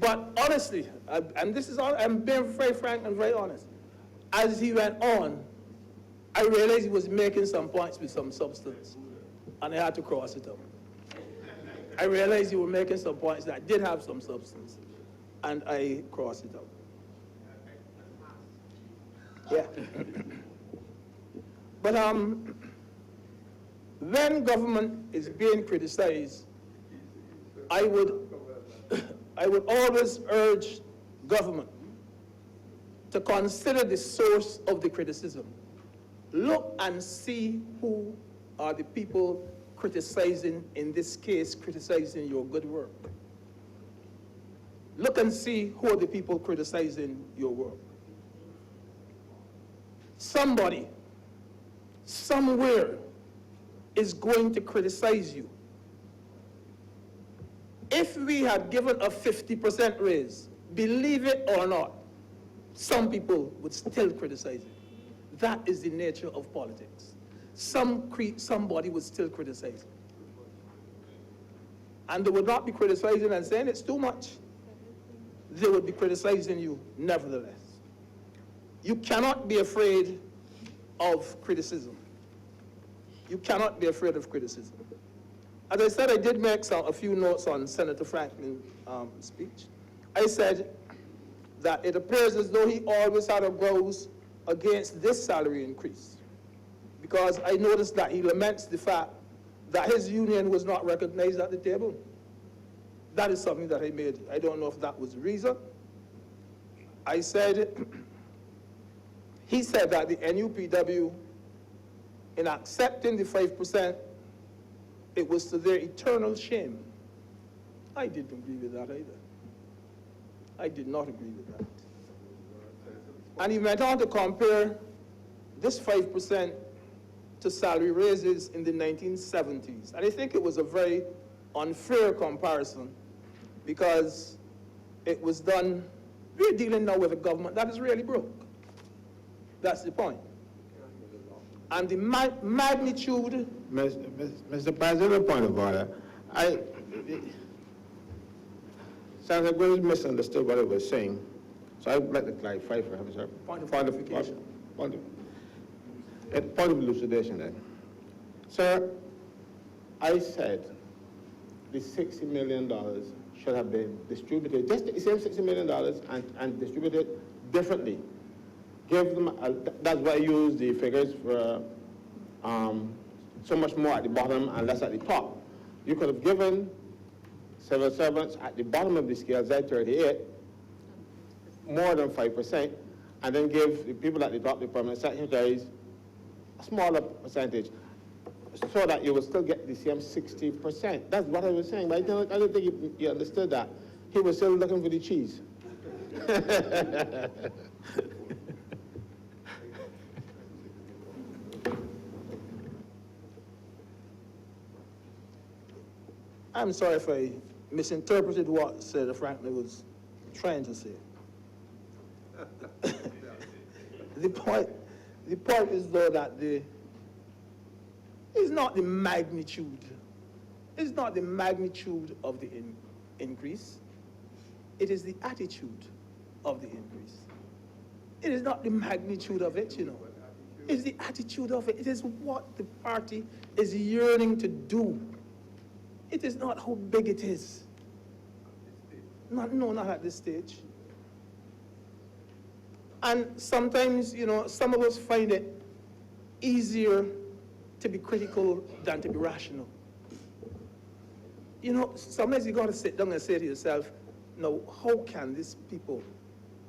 But honestly, and this is all, I'm being very frank and very honest, as he went on, I realized he was making some points with some substance, and I had to cross it out. I realized he was making some points that did have some substance, and I crossed it out. Yeah. But when government is being criticized, I would always urge government to consider the source of the criticism. Look and see who are the people criticizing, in this case, criticizing your good work. Look and see who are the people criticizing your work. Somebody, somewhere, is going to criticize you. If we had given a 50% raise, believe it or not, some people would still criticize it. That is the nature of politics. Somebody would still criticize it. And they would not be criticizing and saying it's too much. They would be criticizing you nevertheless. You cannot be afraid of criticism. You cannot be afraid of criticism. As I said, I did make a few notes on Senator Franklin's speech. I said that it appears as though he always had a grouse against this salary increase, because I noticed that he laments the fact that his union was not recognized at the table. That is something that I made. I don't know if that was the reason. I said, he said that the NUPW, in accepting the 5%, it was to their eternal shame. I didn't agree with that either. I did not agree with that. And he went on to compare this 5% to salary raises in the 1970s. And I think it was a very unfair comparison, because it was done, we're dealing now with a government that is really broke. That's the point. And the magnitude... Mr. President, point of order. Senator Gray misunderstood what I was saying, so I'd like to clarify for him, sir. Point of clarification. Point of elucidation then. Sir, I said the $60 million should have been distributed, just the same $60 million and distributed differently. Give them, that's why I use the figures for so much more at the bottom and less at the top. You could have given civil servants at the bottom of the scale, Z38, more than 5%, and then give the people at the top, the permanent secretaries, a smaller percentage, so that you will still get the same 60%. That's what I was saying, but I don't think you understood that. He was still looking for the cheese. I'm sorry if I misinterpreted what Senator Franklin was trying to say. The point is, though, that it's not the magnitude. It's not the magnitude of the increase. It is the attitude of the increase. It is not the magnitude of it, you know. It's the attitude of it. It is what the party is yearning to do. It is not how big it is. No, not at this stage. And sometimes, you know, some of us find it easier to be critical than to be rational. You know, sometimes you got to sit down and say to yourself, now, how can these people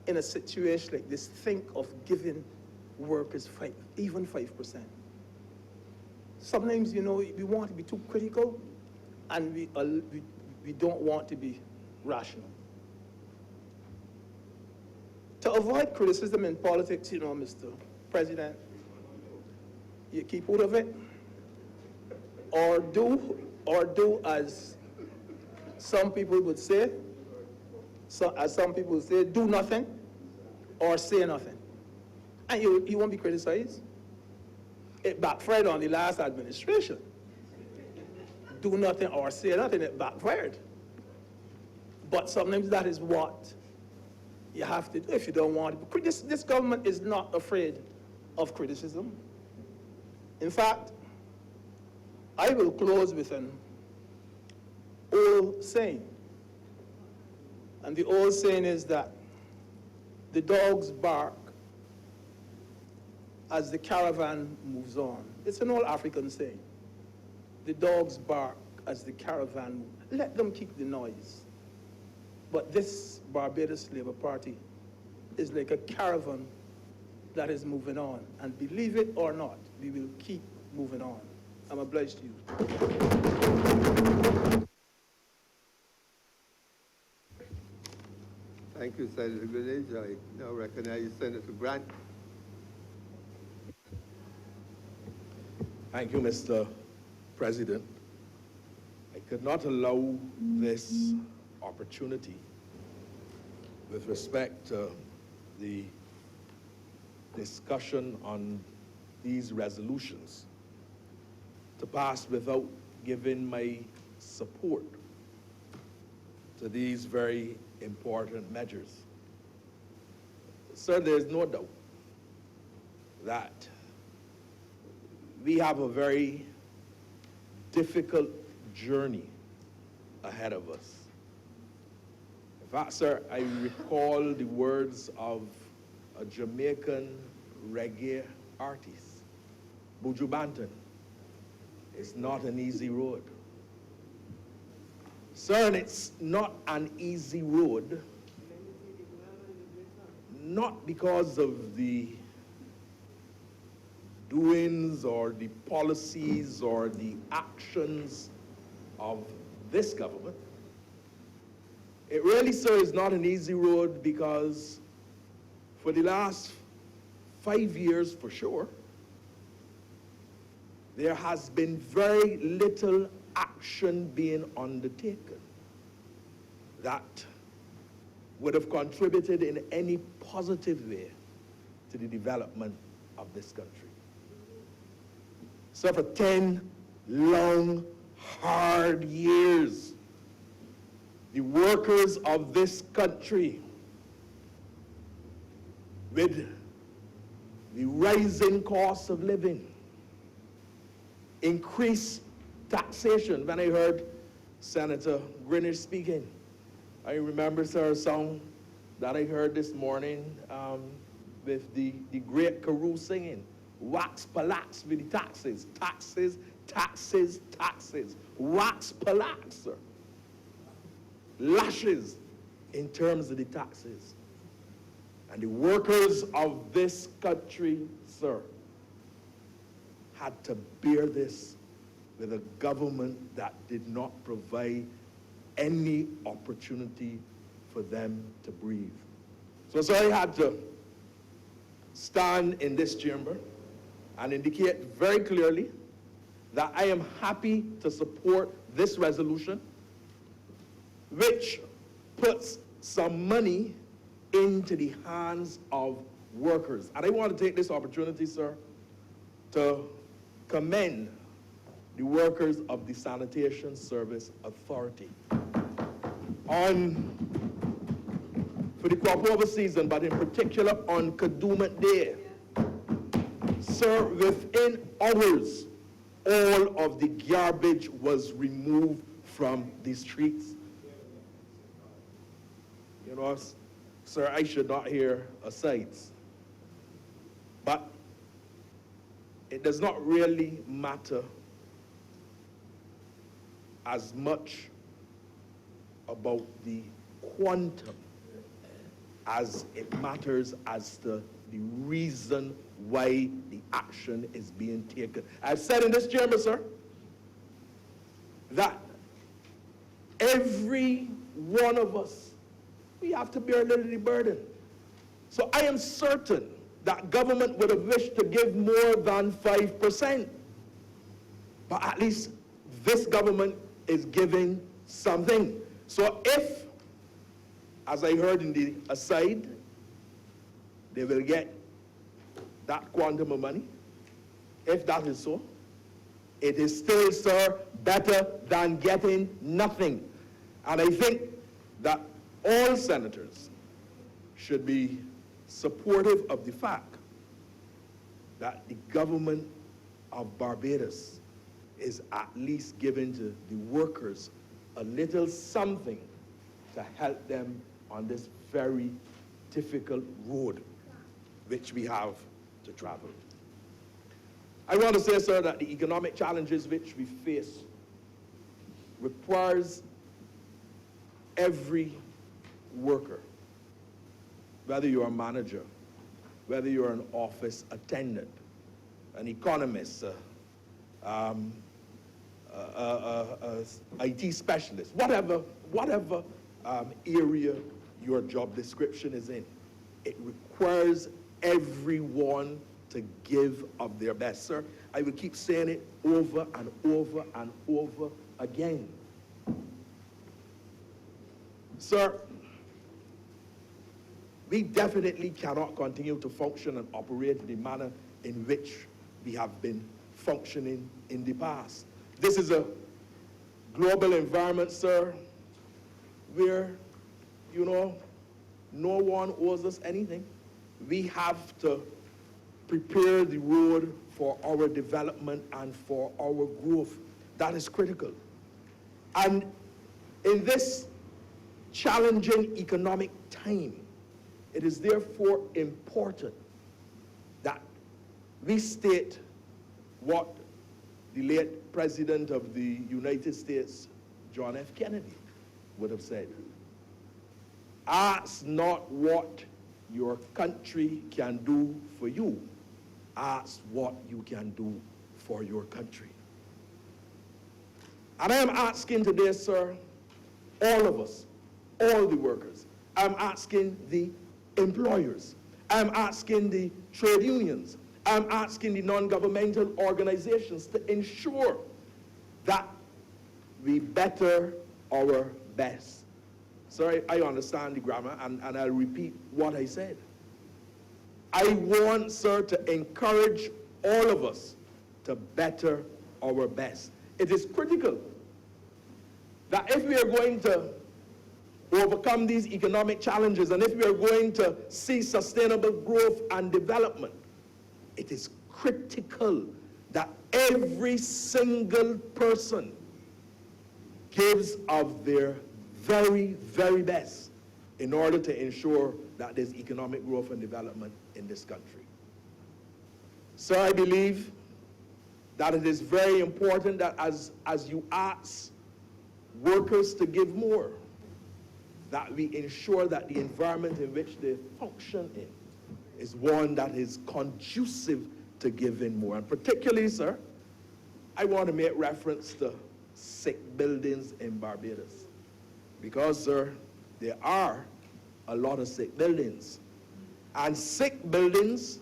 in a situation like this think of giving workers even 5%? Sometimes, you know, we want to be too critical, and we don't want to be rational. To avoid criticism in politics, you know, Mr. President, you keep out of it, or do as some people would say, do nothing or say nothing. And you won't be criticized. It backfired on the last administration. Do nothing or say nothing, it backfired. But sometimes that is what you have to do if you don't want it. This government is not afraid of criticism. In fact, I will close with an old saying. And the old saying is that the dogs bark as the caravan moves on. It's an old African saying. The dogs bark as the caravan moves. Let them keep the noise. But this Barbados Labour Party is like a caravan that is moving on. And believe it or not, we will keep moving on. I'm obliged to you. Thank you, Senator Greenidge. I now recognize Senator Grant. Thank you, Mr. President. I could not allow this opportunity with respect to the discussion on these resolutions to pass without giving my support to these very important measures. Sir, there's no doubt that we have a very difficult journey ahead of us. In fact, sir, I recall the words of a Jamaican reggae artist, Buju Banton. It's not an easy road. Sir, and it's not an easy road, not because of the doings or the policies or the actions of this government. It really, sir, is not an easy road because for the last 5 years, for sure, there has been very little action being undertaken that would have contributed in any positive way to the development of this country. So for 10 long, hard years, the workers of this country, with the rising cost of living, increased taxation. When I heard Senator Greenidge speaking, I remember, sir, a song that I heard this morning with the great Carew singing, wax palax with the taxes, taxes, taxes, taxes, wax palax, sir. Lashes in terms of the taxes. And the workers of this country, sir, had to bear this with a government that did not provide any opportunity for them to breathe. So I had to stand in this chamber and indicate very clearly that I am happy to support this resolution, which puts some money into the hands of workers. And I want to take this opportunity, sir, to commend the workers of the Sanitation Service Authority for the crop over season, but in particular on Kadooment Day. Sir, within hours, all of the garbage was removed from the streets. You know, sir, I should not hear asides, but it does not really matter as much about the quantum as it matters as to the reason why the action is being taken. I've said in this chamber, sir, that every one of us, we have to bear a little of the burden. So I am certain that government would have wished to give more than 5%. But at least this government is giving something. So if, as I heard in the aside, they will get that quantum of money, if that is so, it is still, sir, better than getting nothing. And I think that all senators should be supportive of the fact that the government of Barbados is at least giving to the workers a little something to help them on this very difficult road which we have to travel. I want to say, sir, that the economic challenges which we face requires every worker, whether you're a manager, whether you're an office attendant, an economist, IT specialist, whatever area your job description is in, it requires everyone to give of their best. Sir, I will keep saying it over and over and over again. Sir, we definitely cannot continue to function and operate in the manner in which we have been functioning in the past. This is a global environment, sir, where, no one owes us anything. We have to prepare the road for our development and for our growth. That is critical. And in this challenging economic time, it is therefore important that we state what the late President of the United States, John F. Kennedy, would have said. Ask not what your country can do for you. Ask what you can do for your country. And I am asking today, sir, all of us, all the workers. I'm asking the employers. I'm asking the trade unions. I'm asking the non-governmental organizations to ensure that we better our best. Sir, I understand the grammar, and I'll repeat what I said. I want, sir, to encourage all of us to better our best. It is critical that if we are going to overcome these economic challenges and if we are going to see sustainable growth and development, it is critical that every single person gives of their very, very best in order to ensure that there's economic growth and development in this country. So I believe that it is very important that as you ask workers to give more, that we ensure that the environment in which they function in is one that is conducive to giving more. And particularly, sir, I want to make reference to sick buildings in Barbados. Because, sir, there are a lot of sick buildings. And sick buildings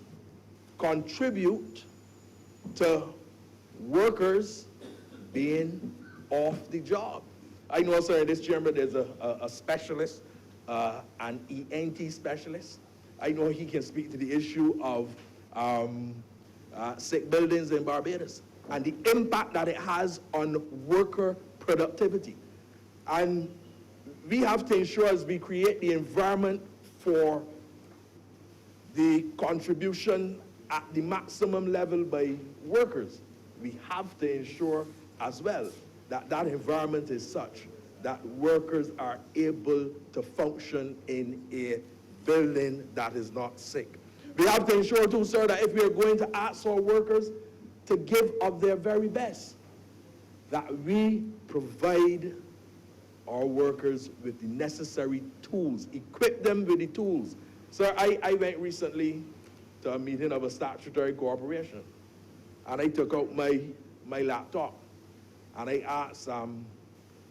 contribute to workers being off the job. I know, sir, in this chamber there's a specialist, an ENT specialist. I know he can speak to the issue of sick buildings in Barbados and the impact that it has on worker productivity. And we have to ensure as we create the environment for the contribution at the maximum level by workers, we have to ensure as well that that environment is such that workers are able to function in a building that is not sick. We have to ensure too, sir, that if we are going to ask our workers to give of their very best, that we provide our workers with the necessary tools, equip them with the tools. Sir, I went recently to a meeting of a statutory corporation, and I took out my laptop, and I asked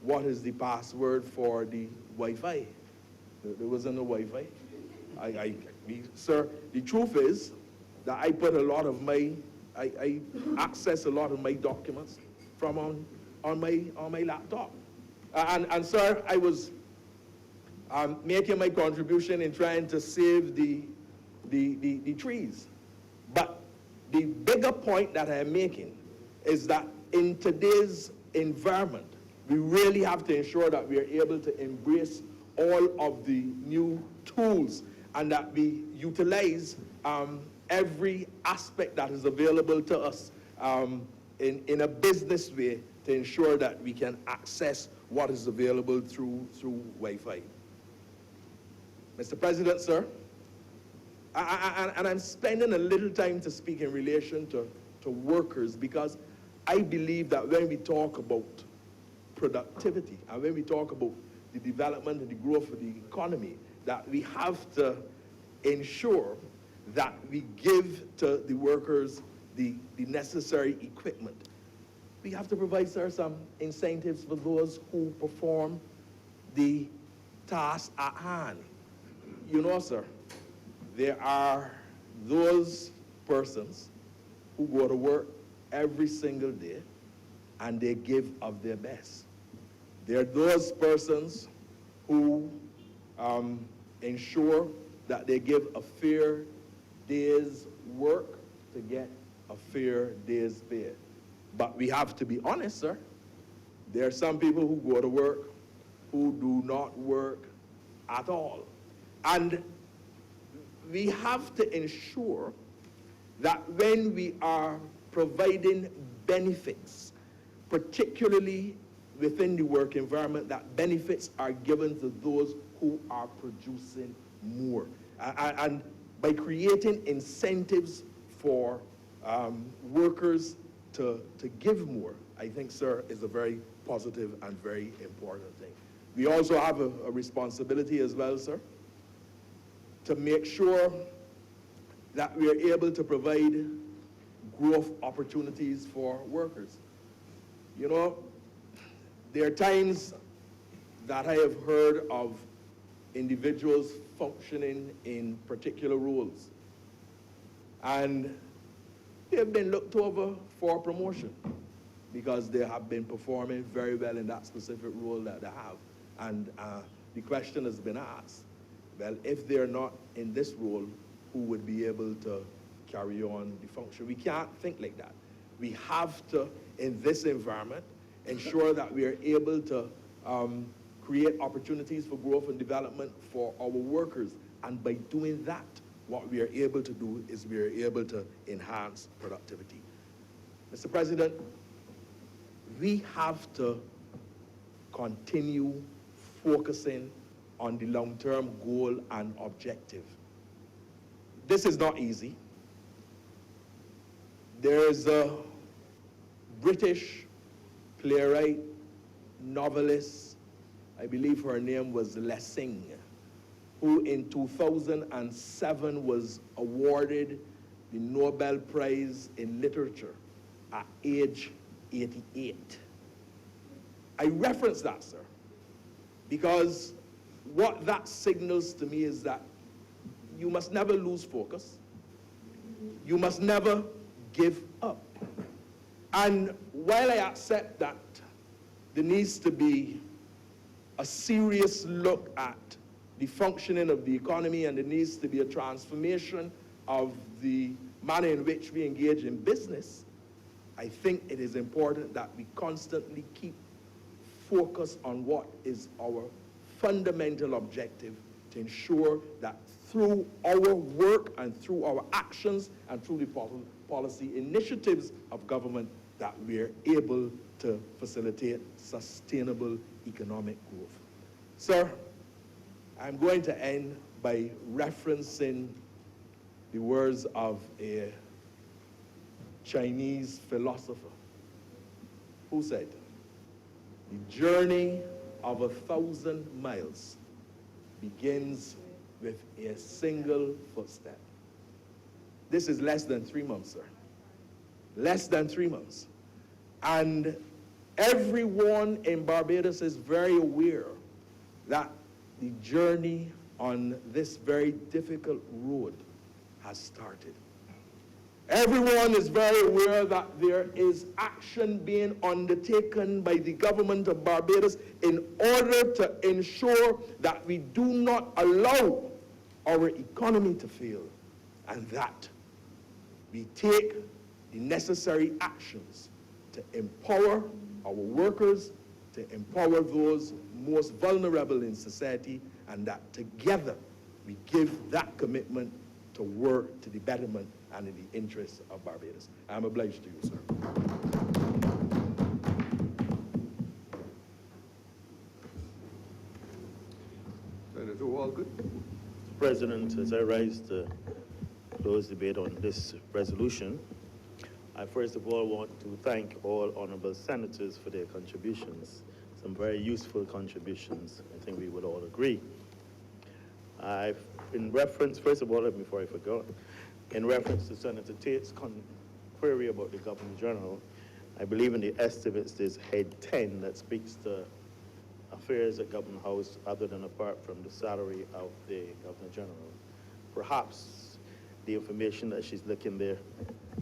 what is the password for the Wi-Fi. There wasn't no Wi-Fi. Sir, the truth is that I put a lot of I access a lot of my documents from on my laptop. And sir, I was making my contribution in trying to save the trees. But the bigger point that I'm making is that in today's environment, we really have to ensure that we are able to embrace all of the new tools and that we utilize every aspect that is available to us in a business way to ensure that we can access what is available through Wi-Fi. Mr. President, sir, and I'm spending a little time to speak in relation to workers because I believe that when we talk about productivity and when we talk about the development and the growth of the economy, that we have to ensure that we give to the workers the necessary equipment. We have to provide, sir, some incentives for those who perform the task at hand. You know, sir, there are those persons who go to work every single day and they give of their best. They're those persons who ensure that they give a fair day's work to get a fair day's pay. But we have to be honest, sir. There are some people who go to work who do not work at all. And we have to ensure that when we are providing benefits, particularly within the work environment, that benefits are given to those who are producing more. And by creating incentives for workers to give more, I think, sir, is a very positive and very important thing. We also have a responsibility as well, sir, to make sure that we are able to provide growth opportunities for workers. You know, there are times that I have heard of individuals functioning in particular roles, and they have been looked over for promotion because they have been performing very well in that specific role that they have. And the question has been asked, well, if they're not in this role, who would be able to carry on the function? We can't think like that. We have to, in this environment, ensure that we are able to create opportunities for growth and development for our workers. And by doing that, what we are able to do is we are able to enhance productivity. Mr. President, we have to continue focusing on the long-term goal and objective. This is not easy. There's a British playwright, novelist, I believe her name was Lessing, who in 2007 was awarded the Nobel Prize in Literature at age 88. I reference that, sir, because what that signals to me is that you must never lose focus. You must never give up. And while I accept that there needs to be a serious look at the functioning of the economy and there needs to be a transformation of the manner in which we engage in business, I think it is important that we constantly keep focus on what is our fundamental objective to ensure that through our work and through our actions and through the policy initiatives of government that we are able to facilitate sustainable economic growth. Sir, I'm going to end by referencing the words of a Chinese philosopher who said, "The journey of 1,000 miles begins with a single footstep." This is less than 3 months, sir. Less than 3 months. And everyone in Barbados is very aware that the journey on this very difficult road has started. Everyone is very aware that there is action being undertaken by the government of Barbados in order to ensure that we do not allow our economy to fail, and that we take the necessary actions to empower our workers, to empower those most vulnerable in society, and that together we give that commitment to work to the betterment and in the interests of Barbados. I'm obliged to you, sir. Senator Walcott. President, as I rise to close debate on this resolution, I first of all want to thank all honorable senators for their contributions, some very useful contributions. I think we would all agree. In reference, first of all, before I forget, in reference to Senator Tate's query about the Governor General, I believe in the estimates there's head 10 that speaks to affairs at Government House other than apart from the salary of the Governor General. Perhaps the information that she's looking there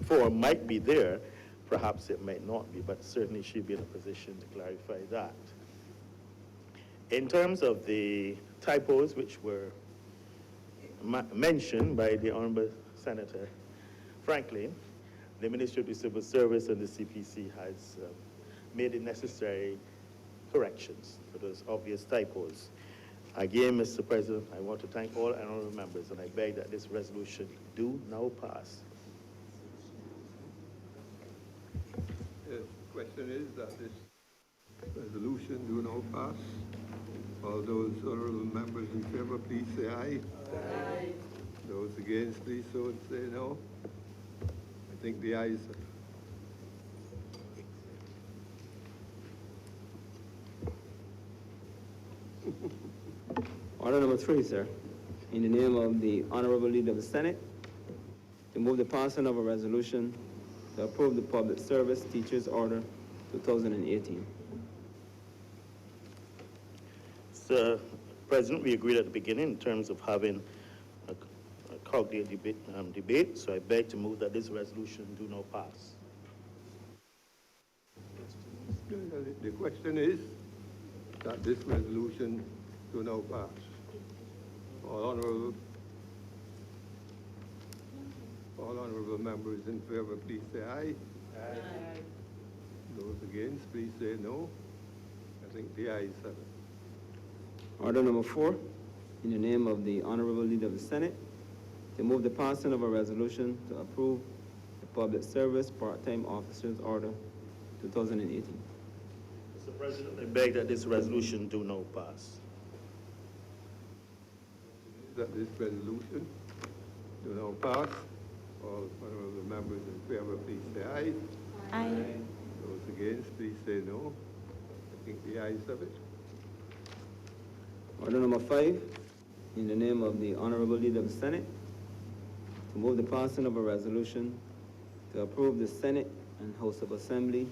for might be there, perhaps it might not be, but certainly she'd be in a position to clarify that. In terms of the typos which were mentioned by the Honourable Senator Franklin, the Ministry of the Civil Service and the CPC has made the necessary corrections for those obvious typos. Again, Mr. President, I want to thank all honourable members, and I beg that this resolution do now pass. The question is that this resolution do now pass. All those honorable members in favor, please say aye. Aye. Those against, please so say no. I think the ayes. Order number 3, sir. In the name of the Honorable Leader of the Senate, to move the passing of a resolution to approve the Public Service Teachers Order 2018. Mr. President, we agreed at the beginning in terms of having a cognitive debate, so I beg to move that this resolution do not pass. The question is that this resolution do now pass. All honorable members in favor, please say aye. Aye. Those against, please say no. I think the ayes have it. Order number 4, in the name of the Honorable Leader of the Senate, to move the passing of a resolution to approve the Public Service Part-Time Officers Order 2018. Mr. President, I beg that this resolution do not pass. That this resolution do now pass. All honorable members in favor, please say aye. Aye. Those against, please say no. I think the ayes have it. Order number 5, in the name of the Honorable Leader of the Senate, to move the passing of a resolution to approve the Senate and House of Assembly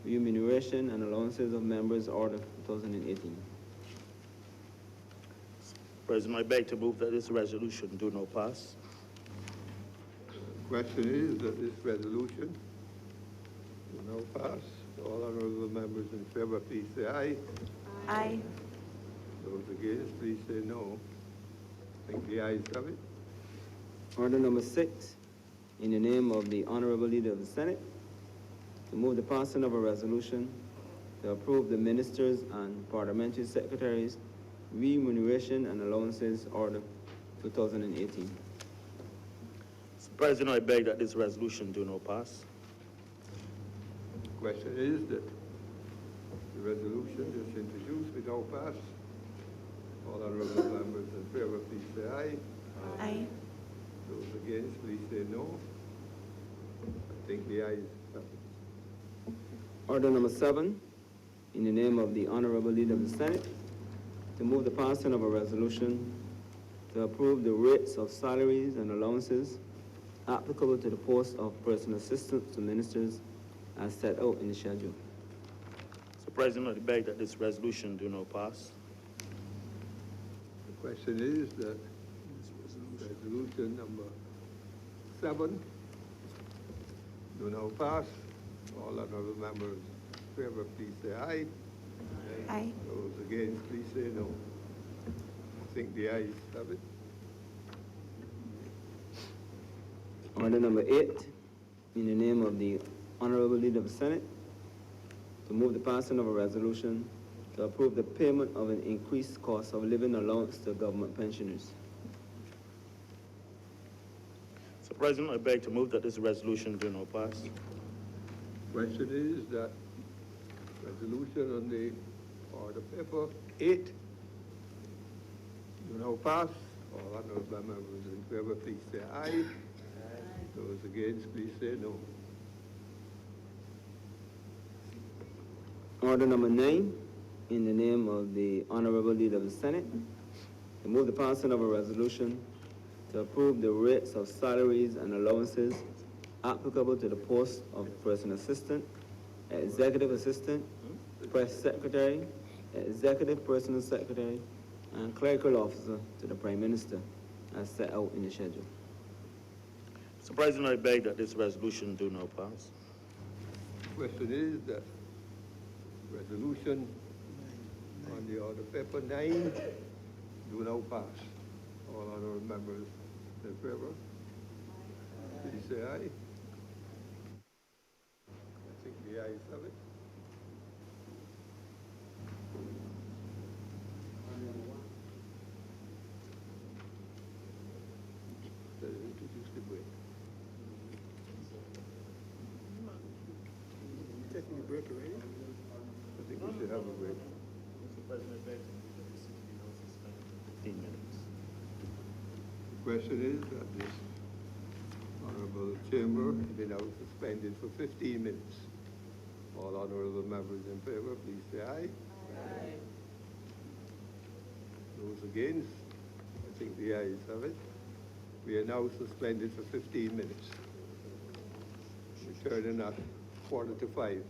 remuneration and allowances of members Order 2018. President, I beg to move that this resolution do not pass. The question is that this resolution do now pass. All honorable members in favor, please say aye. Aye. Those against, please say no. I think the ayes have it. Order number 6, in the name of the Honorable Leader of the Senate, to move the passing of a resolution to approve the Ministers and Parliamentary Secretaries remuneration and allowances Order 2018. Mr. President, I beg that this resolution do not pass. The question is that the resolution just introduced we now pass. All honorable members in favor, please say aye. Aye. Those against, please say no. I think the ayes have it. Order number 7, in the name of the Honorable Leader of the Senate, to move the passing of a resolution to approve the rates of salaries and allowances applicable to the post of personal assistant to ministers as set out in the schedule. Mr. President, I beg that this resolution do not pass. The question is that resolution number 7 do now pass. All honorable members in favor, please say aye. Aye. Those against, please say no. I think the ayes have it. Order number 8, in the name of the Honorable Leader of the Senate, to move the passing of a resolution to approve the payment of an increased cost of living allowance to government pensioners. Mr. President, I beg to move that this resolution do not pass. Question is that resolution on the order paper 8 do now pass. All honorable members in favor, please say aye. Those against, please say no. Order number 9, in the name of the Honorable Leader of the Senate, to move the passing of a resolution to approve the rates of salaries and allowances applicable to the post of personal assistant, executive assistant, press secretary, executive personal secretary, and clerical officer to the Prime Minister as set out in the schedule. Mr. President, I beg that this resolution do not pass. Question is that resolution On the order, paper 9, do now pass. All honorable members in favor, please say aye. I think the ayes have it. Introduce the break. Taking a break already? I think we should have a break. Mr. President, begs me to be 60 minutes, suspended for 15 minutes. The question is that this honorable chamber has been out suspended for 15 minutes. All honorable members in favor, please say aye. Aye. Those against, I think the ayes have it. We are now suspended for 15 minutes. Returning at 4:45.